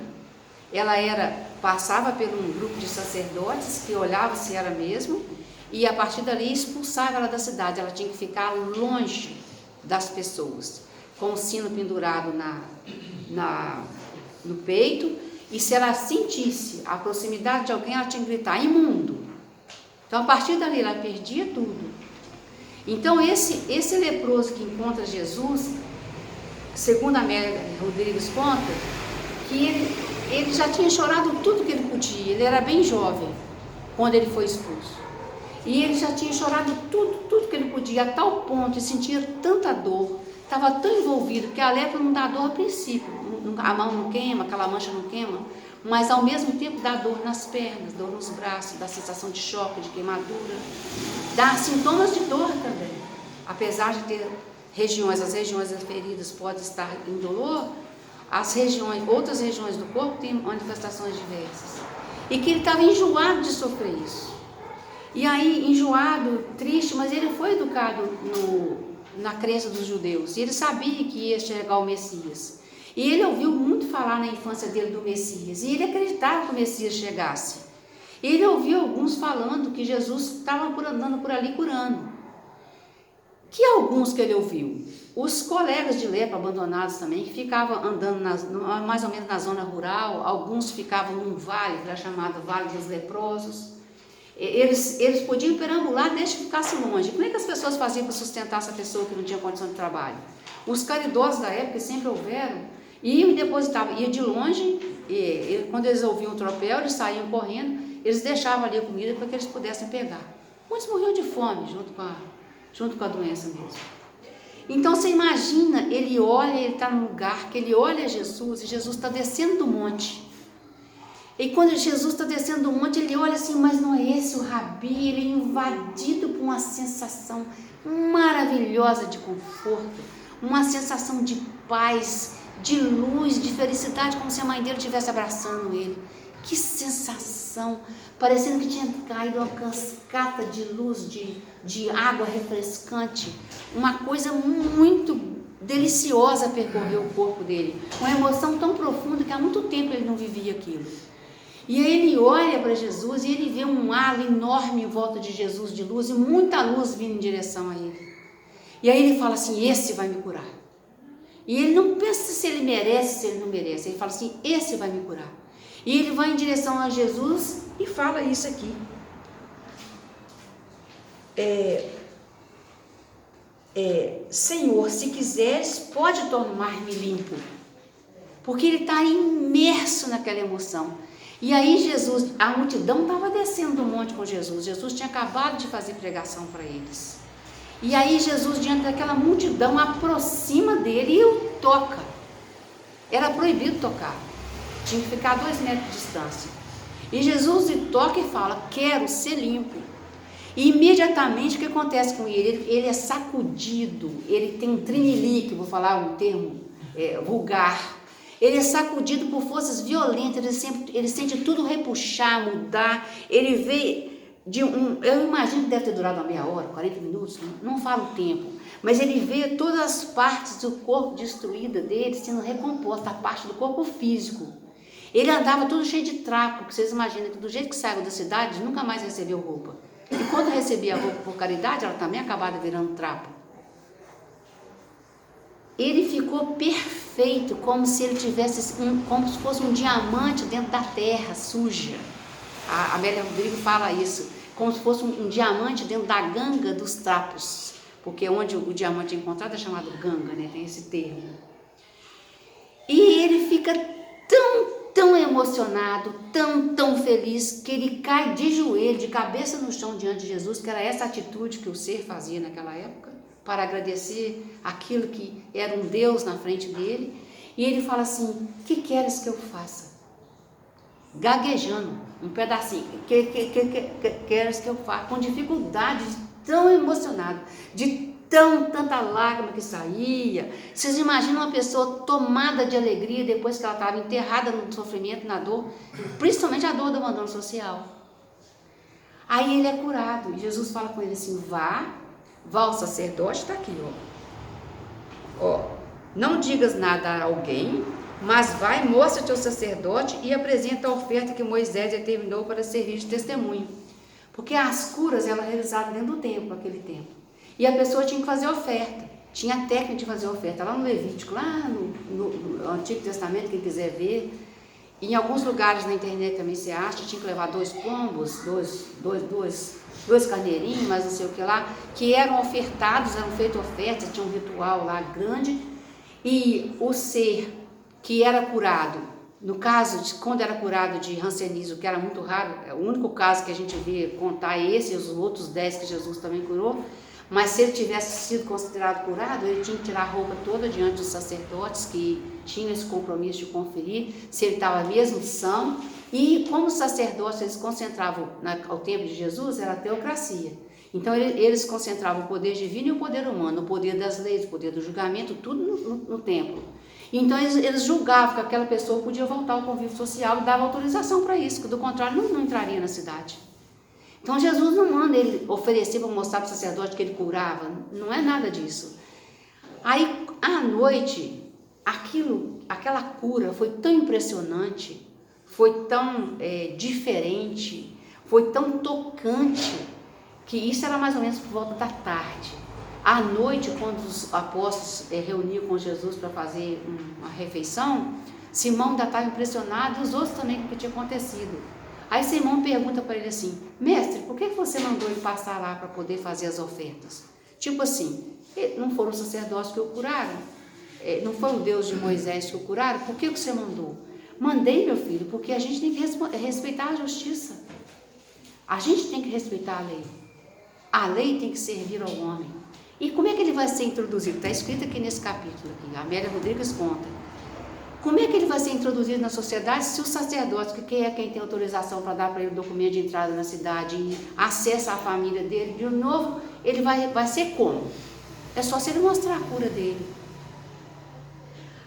Ela passava por um grupo de sacerdotes que olhava se era mesmo, e a partir dali expulsava ela da cidade. Ela tinha que ficar longe das pessoas, com o sino pendurado no peito, e se ela sentisse a proximidade de alguém, ela tinha que gritar: imundo. Então, a partir dali, ela perdia tudo. Então, esse leproso que encontra Jesus, segundo a Amélia Rodrigues conta, que ele já tinha chorado tudo que ele podia. Ele era bem jovem quando ele foi expulso. E ele já tinha chorado tudo que ele podia, a tal ponto, e sentia tanta dor, estava tão envolvido, que a lepra não dá dor a princípio, a mão não queima, aquela mancha não queima, mas ao mesmo tempo dá dor nas pernas, dor nos braços, dá sensação de choque, de queimadura, dá sintomas de dor também. Apesar de ter as regiões das feridas podem estar em dolor, outras regiões do corpo têm manifestações diversas. E que ele estava enjoado de sofrer isso. E aí, enjoado, triste, mas ele foi educado na crença dos judeus. E ele sabia que ia chegar o Messias. E ele ouviu muito falar na infância dele do Messias. E ele acreditava que o Messias chegasse. E ele ouviu alguns falando que Jesus estava andando por ali curando. Que alguns que ele ouviu? Os colegas de lepra abandonados também, que ficavam andando mais ou menos na zona rural, alguns ficavam num vale, que era chamado Vale dos Leprosos. Eles podiam perambular desde que ficasse longe. Como é que as pessoas faziam para sustentar essa pessoa que não tinha condição de trabalho? Os caridosos da época, que sempre houveram, iam e depositavam, iam de longe, e quando eles ouviam o tropel, eles saíam correndo, eles deixavam ali a comida para que eles pudessem pegar. Muitos morriam de fome junto com a doença mesmo. Então você imagina, ele está num lugar que ele olha Jesus, e Jesus está descendo do monte. E quando Jesus está descendo do monte, ele olha assim, mas não é esse o Rabi? Ele é invadido por uma sensação maravilhosa de conforto, uma sensação de paz, de luz, de felicidade, como se a mãe dele estivesse abraçando ele. Que sensação, parecendo que tinha caído uma cascata de luz, de água refrescante. Uma coisa muito deliciosa percorreu o corpo dele, uma emoção tão profunda que há muito tempo ele não vivia aquilo. E aí ele olha para Jesus e ele vê um halo enorme em volta de Jesus de luz e muita luz vindo em direção a ele. E aí ele fala assim, esse vai me curar. E ele não pensa se ele merece, se ele não merece. Ele fala assim, esse vai me curar. E ele vai em direção a Jesus e fala isso aqui. Senhor, se quiseres, pode tornar-me limpo. Porque ele está imerso naquela emoção. E aí Jesus, a multidão estava descendo do monte com Jesus. Jesus tinha acabado de fazer pregação para eles. E aí Jesus, diante daquela multidão, aproxima dele e o toca. Era proibido tocar. Tinha que ficar a 2 metros de distância. E Jesus o toca e fala, quero ser limpo. E imediatamente o que acontece com ele? Ele é sacudido, ele tem um trinilique, vou falar um termo vulgar. Ele é sacudido por forças violentas, ele sente tudo repuxar, mudar. Ele vê eu imagino que deve ter durado uma meia hora, 40 minutos, não falo o tempo, mas ele vê todas as partes do corpo destruída dele sendo recomposta, a parte do corpo físico. Ele andava todo cheio de trapo, porque vocês imaginam que do jeito que saiu da cidade, nunca mais recebeu roupa. E quando recebia a roupa por caridade, ela também acabava virando trapo. Ele ficou perfeito, como se ele tivesse, como se fosse um diamante dentro da terra suja. A Amélia Rodrigo fala isso, como se fosse um diamante dentro da ganga dos trapos, porque onde o diamante é encontrado é chamado ganga, né? Tem esse termo. E ele fica tão emocionado, tão feliz, que ele cai de joelho, de cabeça no chão diante de Jesus, que era essa atitude que o ser fazia naquela época, para agradecer aquilo que era um Deus na frente dele. E ele fala assim, que queres que eu faça? Gaguejando, um pedacinho, que queres que eu faça? Com dificuldade, tão emocionado, de tanta lágrima que saía. Vocês imaginam uma pessoa tomada de alegria depois que ela estava enterrada no sofrimento, na dor, principalmente a dor do abandono social. Aí ele é curado, e Jesus fala com ele assim, vá ao sacerdote, está aqui, ó, não digas nada a alguém, mas vai, mostra-te ao sacerdote e apresenta a oferta que Moisés determinou para servir de testemunho. Porque as curas eram realizadas dentro do templo, naquele tempo. E a pessoa tinha que fazer oferta, tinha a técnica de fazer oferta. Lá no Levítico, lá no Antigo Testamento, quem quiser ver, em alguns lugares na internet também você acha, tinha que levar 2 pombos, dois carneirinhos, mas não sei o que lá, que eram ofertados, eram feitas ofertas, tinha um ritual lá grande, e o ser que era curado, no caso, quando era curado de hanseníase, que era muito raro, o único caso que a gente vê contar é esse, e os outros 10 que Jesus também curou, mas se ele tivesse sido considerado curado, ele tinha que tirar a roupa toda diante dos sacerdotes, que tinham esse compromisso de conferir se ele estava mesmo são. E como os sacerdotes eles concentravam ao tempo de Jesus, era a teocracia. Então eles concentravam o poder divino e o poder humano, o poder das leis, o poder do julgamento, tudo no templo. Então eles julgavam que aquela pessoa podia voltar ao convívio social e dava autorização para isso, que do contrário não entraria na cidade. Então Jesus não manda ele oferecer para mostrar para o sacerdote que ele curava, não é nada disso. Aí à noite, aquela cura foi tão impressionante, foi tão diferente, foi tão tocante, que isso era mais ou menos por volta da tarde. À noite, quando os apóstolos reuniam com Jesus para fazer uma refeição, Simão ainda estava impressionado e os outros também com o que tinha acontecido. Aí Simão pergunta para ele assim: mestre, por que você mandou ele passar lá para poder fazer as ofertas? Tipo assim, não foram os sacerdotes que o curaram? Não foi o Deus de Moisés que o curaram? Por que você mandou? Mandei, meu filho, porque a gente tem que respeitar a justiça. A gente tem que respeitar a lei. A lei tem que servir ao homem. E como é que ele vai ser introduzido? Está escrito aqui nesse capítulo, aqui, a Amélia Rodrigues conta. Como é que ele vai ser introduzido na sociedade se o sacerdote, que é quem tem autorização para dar para ele o documento de entrada na cidade e acesso à família dele, de novo, ele vai ser como? É só se ele mostrar a cura dele.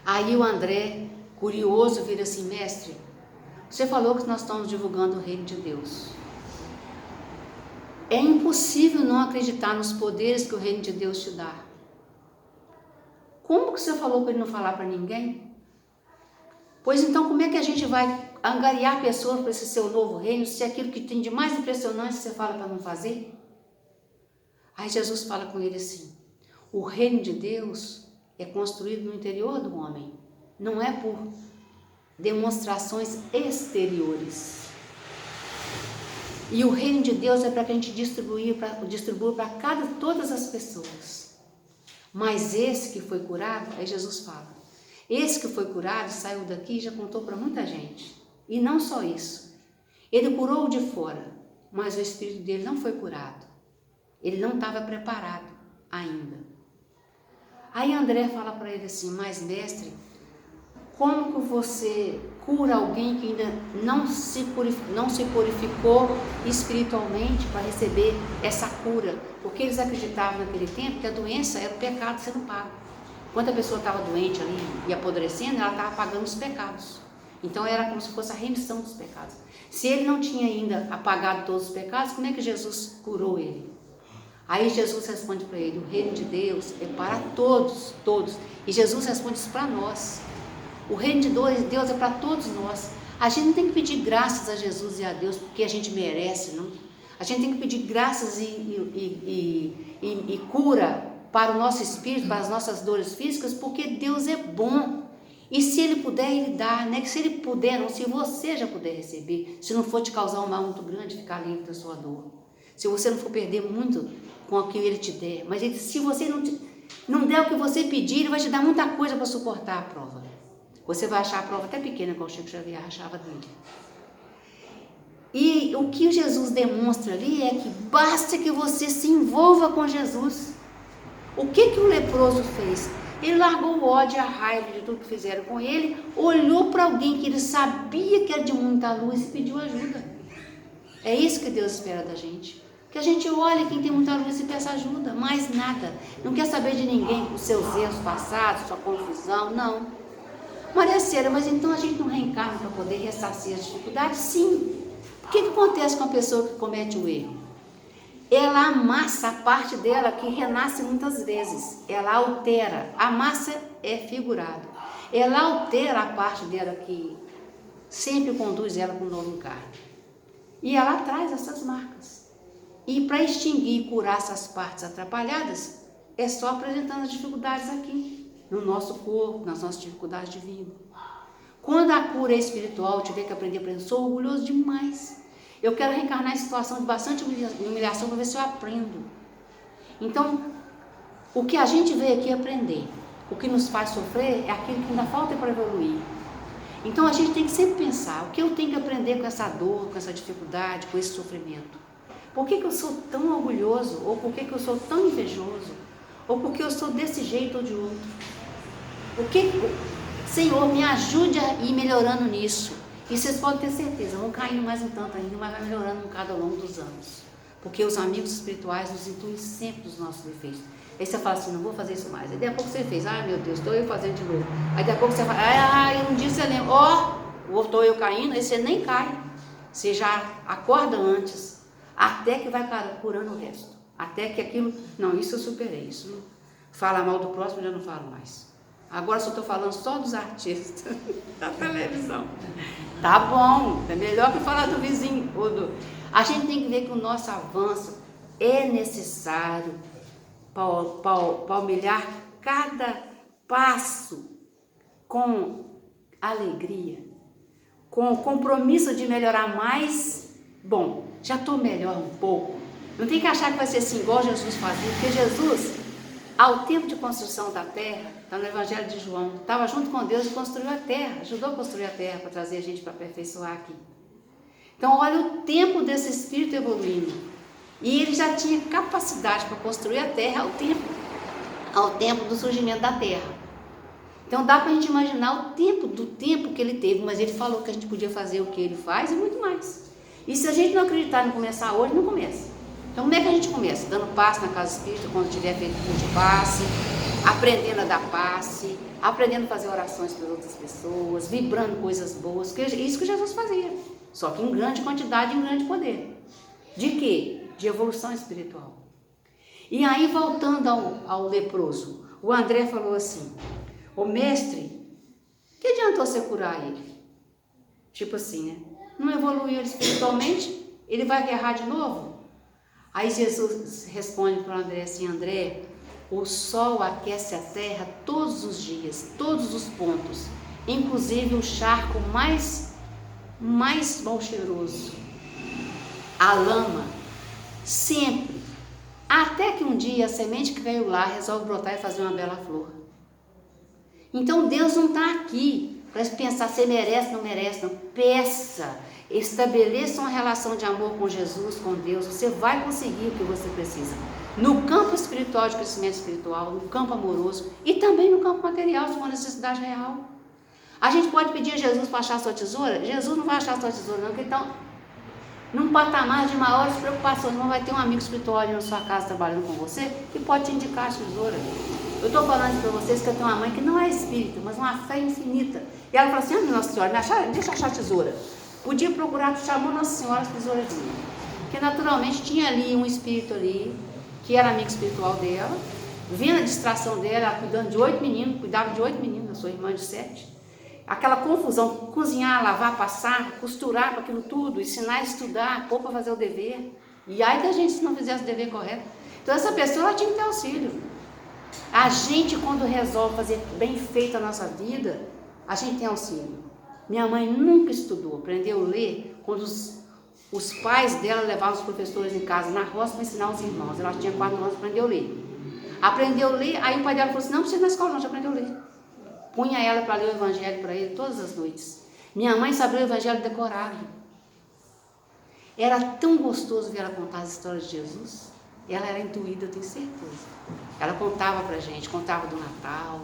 Aí o André, curioso, vira assim: mestre, você falou que nós estamos divulgando o reino de Deus. É impossível não acreditar nos poderes que o reino de Deus te dá. Como que você falou para ele não falar para ninguém? Pois então, como é que a gente vai angariar pessoas para esse seu novo reino, se é aquilo que tem de mais impressionante você fala para não fazer? Aí Jesus fala com ele assim: o reino de Deus é construído no interior do homem, não é por demonstrações exteriores. E o reino de Deus é para que a gente distribua para todas as pessoas. Mas esse que foi curado, aí Jesus fala, esse que foi curado saiu daqui e já contou para muita gente. E não só isso, ele curou o de fora, mas o espírito dele não foi curado. Ele não estava preparado ainda. Aí André fala para ele assim: mas mestre, como que você cura alguém que ainda não se purificou espiritualmente para receber essa cura? Porque eles acreditavam naquele tempo que a doença era o pecado sendo pago. Quando a pessoa estava doente ali e apodrecendo, ela estava pagando os pecados. Então era como se fosse a remissão dos pecados. Se ele não tinha ainda apagado todos os pecados, como é que Jesus curou ele? Aí Jesus responde para ele: o reino de Deus é para todos, todos. E Jesus responde isso para nós. O reino de Deus é para todos nós. A gente não tem que pedir graças a Jesus e a Deus porque a gente merece, não. A gente tem que pedir graças e cura para o nosso espírito, para as nossas dores físicas, porque Deus é bom. E se Ele puder, Ele dá, né? Se Ele puder, não, se você já puder receber, se não for te causar um mal muito grande, ficar livre da sua dor. Se você não for perder muito com o que Ele te der. Mas se você não der o que você pedir, Ele vai te dar muita coisa para suportar a prova. Você vai achar a prova até pequena, como o Chico Xavier achava dele. E o que Jesus demonstra ali é que basta que você se envolva com Jesus. O que o leproso fez? Ele largou o ódio e a raiva de tudo que fizeram com ele, olhou para alguém que ele sabia que era de muita luz e pediu ajuda. É isso que Deus espera da gente. Que a gente olhe quem tem muita luz e peça ajuda, mais nada. Não quer saber de ninguém com seus erros passados, sua confusão, não. Maria Cera, mas então a gente não reencarna para poder ressarcir as dificuldades? Sim. O que acontece com a pessoa que comete o erro? Ela amassa a parte dela que renasce muitas vezes. Ela altera. A massa é figurado. Ela altera a parte dela que sempre conduz ela para um novo encarne. E ela traz essas marcas. E para extinguir e curar essas partes atrapalhadas, é só apresentando as dificuldades aqui, no nosso corpo, nas nossas dificuldades de vida. Quando a cura é espiritual, eu tiver que aprender, sou orgulhoso demais. Eu quero reencarnar em situação de bastante humilhação para ver se eu aprendo. Então, o que a gente veio aqui aprender, o que nos faz sofrer é aquilo que ainda falta para evoluir. Então, a gente tem que sempre pensar, o que eu tenho que aprender com essa dor, com essa dificuldade, com esse sofrimento? Por que eu sou tão orgulhoso? Ou por que eu sou tão invejoso? Ou porque eu sou desse jeito ou de outro? Senhor, me ajude a ir melhorando nisso. E vocês podem ter certeza, vão caindo mais um tanto ainda, mas vai melhorando um bocado ao longo dos anos. Porque os amigos espirituais nos intuem sempre dos nossos defeitos. Aí você fala assim, não vou fazer isso mais. Aí daqui a pouco você fez, meu Deus, estou eu fazendo de novo. Aí daqui a pouco você fala, um dia você lembra, estou eu caindo, aí você nem cai. Você já acorda antes, até que vai curando o resto. Até que aquilo, não, isso eu superei, isso não. Fala mal do próximo, eu já não falo mais. Agora só estou falando só dos artistas da televisão. Tá bom, é melhor que falar do vizinho. A gente tem que ver que o nosso avanço é necessário palmilhar cada passo com alegria, com o compromisso de melhorar mais. Bom, já estou melhor um pouco. Não tem que achar que vai ser assim igual Jesus fazia, porque Jesus, ao tempo de construção da terra, está no Evangelho de João, estava junto com Deus e construiu a terra, ajudou a construir a terra para trazer a gente para aperfeiçoar aqui. Então, olha o tempo desse espírito evoluindo. E ele já tinha capacidade para construir a terra ao tempo do surgimento da terra. Então, dá para a gente imaginar o tempo que ele teve, mas ele falou que a gente podia fazer o que ele faz e muito mais. E se a gente não acreditar em começar hoje, não começa. Então, como é que a gente começa? Dando passe na casa espírita, quando tiver feito curso de passe, aprendendo a dar passe, aprendendo a fazer orações para outras pessoas, vibrando coisas boas, que é isso que Jesus fazia. Só que em grande quantidade e em grande poder. De quê? De evolução espiritual. E aí, voltando ao leproso, o André falou assim: ô mestre, que adiantou você curar ele? Tipo assim, né? Não evoluiu ele espiritualmente? Ele vai guerrar de novo? Aí Jesus responde para o André assim: André, o sol aquece a terra todos os dias, todos os pontos, inclusive o charco mais mal cheiroso, a lama, sempre, até que um dia a semente que veio lá resolve brotar e fazer uma bela flor. Então Deus não está aqui para pensar se merece ou não merece, não. Peça, estabeleça uma relação de amor com Jesus, com Deus, você vai conseguir o que você precisa. No campo espiritual, de crescimento espiritual, no campo amoroso e também no campo material, se for necessidade real. A gente pode pedir a Jesus para achar a sua tesoura? Jesus não vai achar a sua tesoura não, porque então, num patamar de maiores preocupações, não vai ter um amigo espiritual ali na sua casa trabalhando com você que pode te indicar a tesoura. Eu estou falando isso para vocês que eu tenho uma mãe que não é espírita, mas uma fé infinita. E ela fala assim: Nossa Senhora, deixa eu achar a tesoura. Podia procurar, chamou Nossa Senhora, a tesoura vinha. Porque naturalmente tinha ali um espírito ali, que era amigo espiritual dela, vendo a distração dela, ela cuidando de 8 meninos, cuidava de 8 meninos, eu sou irmã de 7. Aquela confusão, cozinhar, lavar, passar, costurar para aquilo tudo, ensinar a estudar, pôr para fazer o dever. E aí da gente se não fizesse o dever correto. Então essa pessoa ela tinha que ter auxílio. A gente, quando resolve fazer bem feito a nossa vida, a gente tem auxílio. Minha mãe nunca estudou, aprendeu a ler quando os pais dela levavam os professores em casa, na roça, para ensinar os irmãos. Ela tinha 4 anos, aprendeu a ler. Aprendeu a ler, aí o pai dela falou assim: não precisa ir na escola não, já aprendeu a ler. Punha ela para ler o evangelho para ele todas as noites. Minha mãe sabia o evangelho decorado. Era tão gostoso ver ela contar as histórias de Jesus. Ela era intuída, eu tenho certeza. Ela contava para a gente, contava do Natal,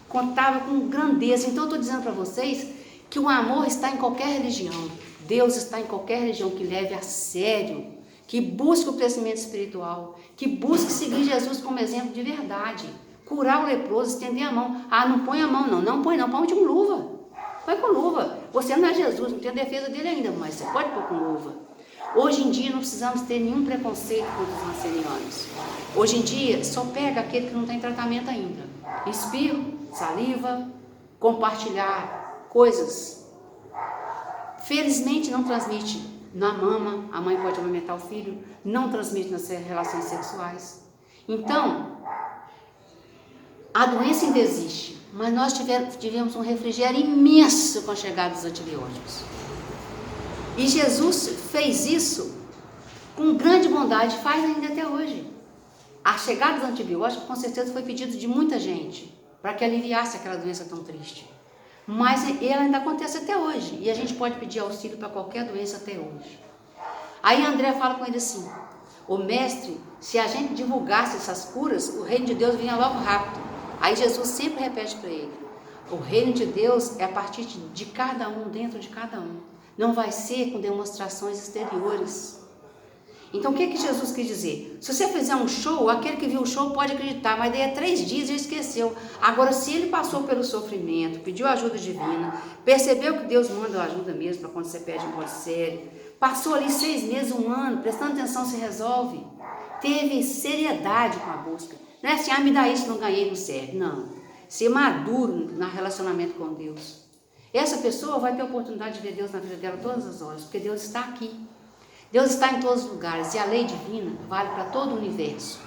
contava com grandeza. Então eu estou dizendo para vocês que o amor está em qualquer religião. Deus está em qualquer religião que leve a sério, que busque o crescimento espiritual, que busque seguir Jesus como exemplo de verdade. Curar o leproso, estender a mão. Ah, não põe a mão não, não põe não, põe de luva. Põe com luva. Você não é Jesus, não tem a defesa dele ainda, mas você pode pôr com luva. Hoje em dia não precisamos ter nenhum preconceito contra os rancenianos. Hoje em dia só pega aquele que não tem tratamento ainda. Espirro, saliva, compartilhar coisas. Felizmente não transmite na mama, a mãe pode amamentar o filho, não transmite nas relações sexuais. Então, a doença ainda existe, mas nós tivemos um refrigério imenso com a chegada dos antibióticos. E Jesus fez isso com grande bondade, faz ainda até hoje. A chegada dos antibióticos, com certeza, foi pedido de muita gente, para que aliviasse aquela doença tão triste. Mas ela ainda acontece até hoje, e a gente pode pedir auxílio para qualquer doença até hoje. Aí André fala com ele assim: ô mestre, se a gente divulgasse essas curas, o reino de Deus vinha logo rápido. Aí Jesus sempre repete para ele: o reino de Deus é a partir de cada um, dentro de cada um. Não vai ser com demonstrações exteriores. Então o que Jesus quis dizer? Se você fizer um show, aquele que viu o show pode acreditar, mas daí 3 dias já esqueceu. Agora, se ele passou pelo sofrimento, pediu ajuda divina, percebeu que Deus manda ajuda mesmo para quando você pede um modo sério, passou ali 6 meses, 1 ano, prestando atenção se resolve, teve seriedade com a busca. Não é assim: me dá isso, não ganhei, não serve. Não. Ser maduro no relacionamento com Deus. Essa pessoa vai ter a oportunidade de ver Deus na vida dela todas as horas, porque Deus está aqui. Deus está em todos os lugares e a lei divina vale para todo o universo.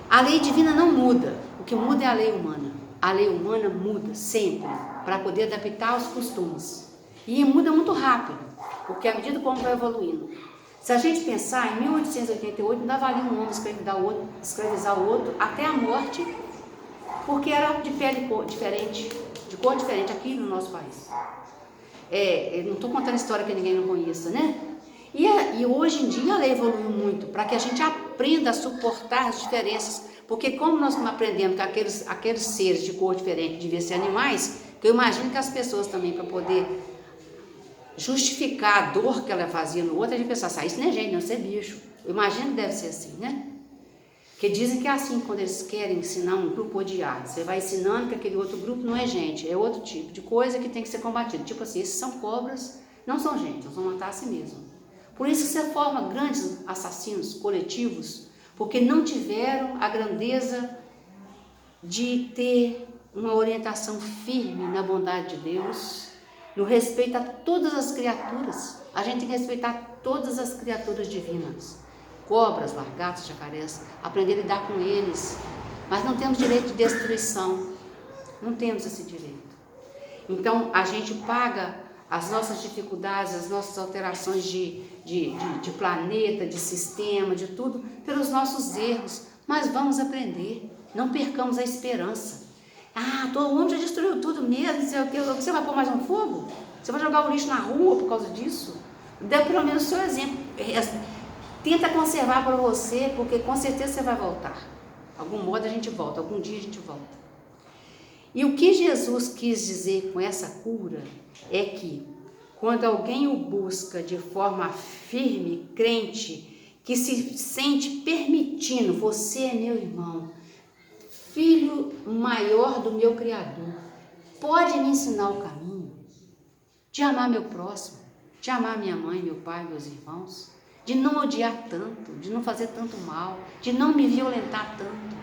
A lei divina não muda, o que muda é a lei humana. A lei humana muda sempre, para poder adaptar aos costumes. E muda muito rápido, porque à medida como vai evoluindo. Se a gente pensar, em 1888 não valia um homem escravizar o outro até a morte, porque era de pele diferente, de cor diferente aqui no nosso país. Eu não estou contando história que ninguém não conheça, né? E hoje em dia a lei evoluiu muito, para que a gente aprenda a suportar as diferenças, porque como nós aprendemos que aqueles seres de cor diferente deviam ser animais, que eu imagino que as pessoas também, para poder justificar a dor que ela fazia no outro, a gente pensava, isso não é gente, não, isso é bicho. Eu imagino que deve ser assim, né? Porque dizem que é assim, quando eles querem ensinar um grupo a odiar, você vai ensinando que aquele outro grupo não é gente, é outro tipo de coisa que tem que ser combatido. Tipo assim, esses são cobras, não são gente, eles vão matar a si mesmo. Por isso que você forma grandes assassinos coletivos, porque não tiveram a grandeza de ter uma orientação firme na bondade de Deus, no respeito a todas as criaturas. A gente tem que respeitar todas as criaturas divinas. Cobras, lagartos, jacarés, aprender a lidar com eles. Mas não temos direito de destruição. Não temos esse direito. Então, a gente paga as nossas dificuldades, as nossas alterações de planeta, de sistema, de tudo, pelos nossos erros. Mas vamos aprender. Não percamos a esperança. Todo mundo já destruiu tudo mesmo, não sei o quê. Você vai pôr mais um fogo? Você vai jogar o lixo na rua por causa disso? Dê pelo menos o seu exemplo. Tenta conservar para você, porque com certeza você vai voltar. De algum modo a gente volta, algum dia a gente volta. E o que Jesus quis dizer com essa cura é que quando alguém o busca de forma firme, crente, que se sente permitindo, você é meu irmão, filho maior do meu Criador, pode me ensinar o caminho de amar meu próximo, de amar minha mãe, meu pai, meus irmãos, de não odiar tanto, de não fazer tanto mal, de não me violentar tanto.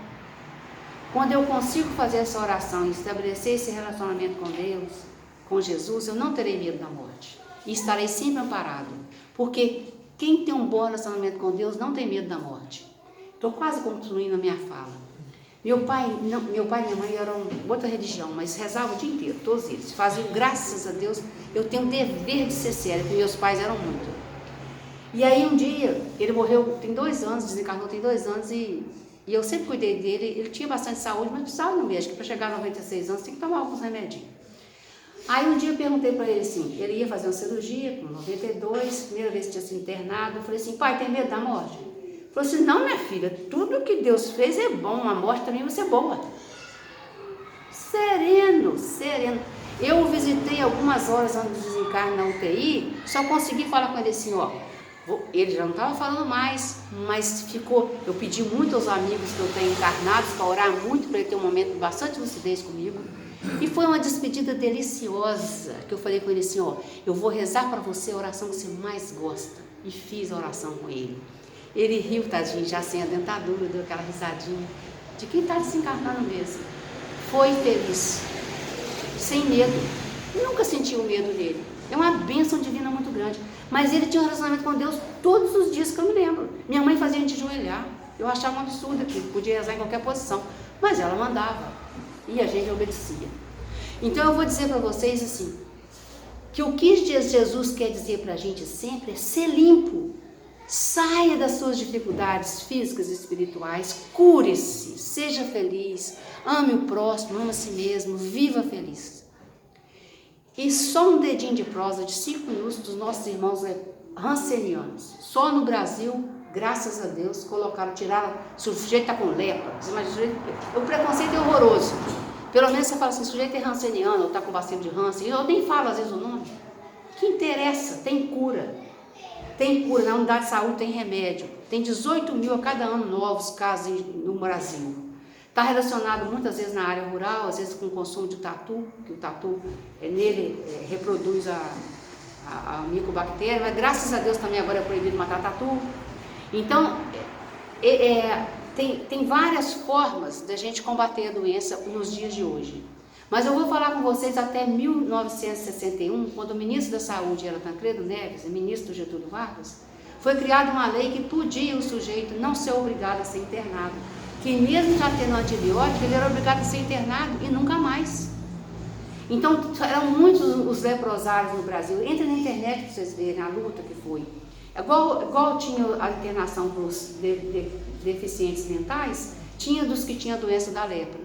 Quando eu consigo fazer essa oração e estabelecer esse relacionamento com Deus, com Jesus, eu não terei medo da morte e estarei sempre amparado, porque quem tem um bom relacionamento com Deus não tem medo da morte. Estou quase concluindo a minha fala. Meu pai e minha mãe eram outra religião, mas rezavam o dia inteiro, todos eles. Faziam, graças a Deus, eu tenho o dever de ser séria, porque meus pais eram muito. E aí um dia, ele morreu, tem 2 anos, desencarnou tem 2 anos, e eu sempre cuidei dele. Ele tinha bastante saúde, mas precisava ir no médico, para chegar a 96 anos tem que tomar alguns remedinhos. Aí um dia eu perguntei para ele assim, ele ia fazer uma cirurgia com 92, primeira vez que tinha sido internado, eu falei assim, pai, tem medo da morte? Ele falou assim, não, minha filha, tudo que Deus fez é bom, a morte também vai ser boa. Sereno, sereno. Eu o visitei algumas horas antes do desencarne na UTI, só consegui falar com ele assim, ele já não estava falando mais, mas ficou, eu pedi muito aos amigos que eu tenho encarnados para orar muito, para ele ter um momento de bastante lucidez comigo, e foi uma despedida deliciosa, que eu falei com ele assim, eu vou rezar para você a oração que você mais gosta, e fiz a oração com ele. Ele riu, tadinho, já sem a dentadura, deu aquela risadinha, de quem está desencarnando mesmo. Foi feliz, sem medo, nunca senti o medo nele, é uma bênção divina muito grande. Mas ele tinha um relacionamento com Deus todos os dias que eu me lembro. Minha mãe fazia a gente ajoelhar. Eu achava um absurdo aquilo, podia rezar em qualquer posição. Mas ela mandava e a gente obedecia. Então eu vou dizer para vocês assim, que o que Jesus quer dizer para a gente sempre é ser limpo. Saia das suas dificuldades físicas e espirituais, cure-se, seja feliz, ame o próximo, ame a si mesmo, viva feliz. E só um dedinho de prosa de 5 minutos dos nossos irmãos rancenianos. Só no Brasil, graças a Deus, tiraram, se o sujeito está com lepra, o preconceito é horroroso. Pelo menos você fala assim, o sujeito é ranceniano, ou está com bacilo de Hansen, eu nem falo às vezes o nome. Que interessa, tem cura. Tem cura, na unidade de saúde tem remédio. Tem 18 mil a cada ano novos casos no Brasil. Está relacionado muitas vezes na área rural, às vezes com o consumo de tatu, que o tatu nele reproduz a micobactéria, mas graças a Deus também agora é proibido matar tatu. Então, tem várias formas da gente combater a doença nos dias de hoje. Mas eu vou falar com vocês até 1961, quando o ministro da Saúde era Tancredo Neves, ministro Getúlio Vargas, foi criada uma lei que podia o sujeito não ser obrigado a ser internado, que mesmo já tendo antibiótico, ele era obrigado a ser internado e nunca mais. Então, eram muitos os leprosários no Brasil. Entre na internet para vocês verem a luta que foi. Igual tinha a internação para os deficientes mentais, tinha dos que tinham a doença da lepra.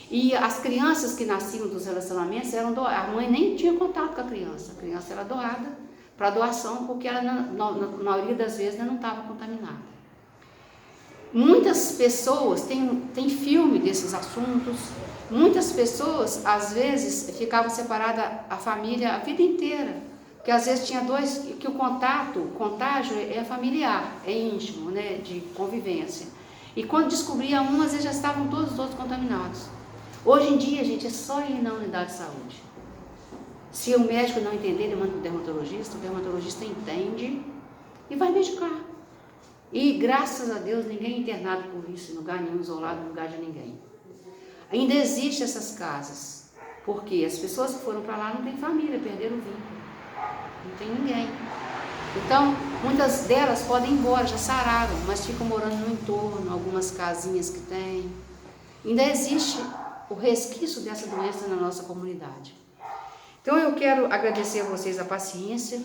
E as crianças que nasciam dos relacionamentos eram doadas. A mãe nem tinha contato com a criança era doada para doação, porque ela, na maioria das vezes, não estava contaminada. Muitas pessoas, tem filme desses assuntos, muitas pessoas, às vezes, ficavam separadas a família a vida inteira, porque às vezes tinha dois, que o contágio é familiar, é íntimo, né, de convivência. E quando descobria um, às vezes já estavam todos os outros contaminados. Hoje em dia, gente, é só ir na unidade de saúde. Se o médico não entender, ele manda para o dermatologista entende e vai medicar. E graças a Deus, ninguém é internado por isso, em lugar nenhum, isolado, em lugar de ninguém. Ainda existem essas casas, porque as pessoas que foram para lá não têm família, perderam o vínculo, não tem ninguém. Então, muitas delas podem ir embora, já sararam, mas ficam morando no entorno, algumas casinhas que tem. Ainda existe o resquício dessa doença na nossa comunidade. Então, eu quero agradecer a vocês a paciência,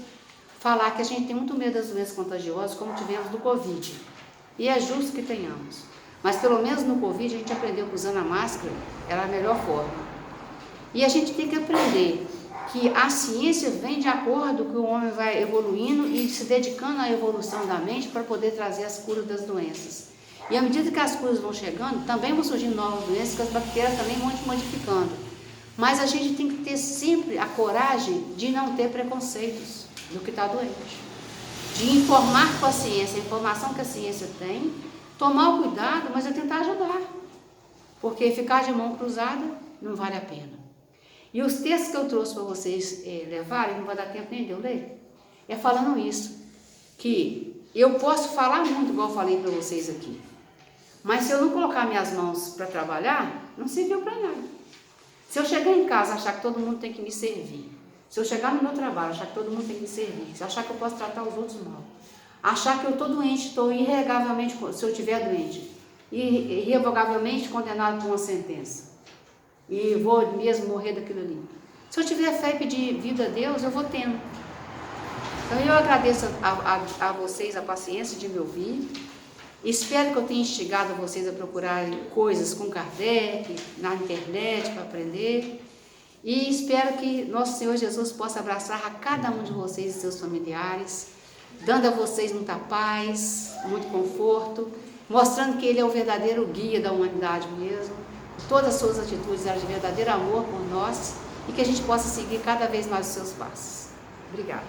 falar que a gente tem muito medo das doenças contagiosas, como tivemos do Covid. E é justo que tenhamos. Mas pelo menos no Covid a gente aprendeu que usando a máscara era a melhor forma. E a gente tem que aprender que a ciência vem de acordo que o homem vai evoluindo e se dedicando à evolução da mente para poder trazer as curas das doenças. E à medida que as curas vão chegando, também vão surgindo novas doenças, que as bactérias também vão te modificando. Mas a gente tem que ter sempre a coragem de não ter preconceitos do que está doente. De informar com a ciência, a informação que a ciência tem, tomar o cuidado, mas é tentar ajudar. Porque ficar de mão cruzada não vale a pena. E os textos que eu trouxe para vocês levarem, não vai dar tempo nem de eu ler, é falando isso, que eu posso falar muito, igual eu falei para vocês aqui, mas se eu não colocar minhas mãos para trabalhar, não serviu para nada. Se eu chegar em casa e achar que todo mundo tem que me servir, se eu chegar no meu trabalho, achar que todo mundo tem que me servir, se eu achar que eu posso tratar os outros mal, achar que eu estou doente, estou irrevogavelmente, se eu estiver doente, irrevogavelmente condenado por uma sentença, e vou mesmo morrer daquilo ali. Se eu tiver fé e pedir vida a Deus, eu vou tendo. Então eu agradeço a vocês a paciência de me ouvir. Espero que eu tenha instigado vocês a procurarem coisas com Kardec, na internet, para aprender. E espero que nosso Senhor Jesus possa abraçar a cada um de vocês e seus familiares, dando a vocês muita paz, muito conforto, mostrando que Ele é o verdadeiro guia da humanidade mesmo. Todas as suas atitudes eram de verdadeiro amor por nós e que a gente possa seguir cada vez mais os seus passos. Obrigada.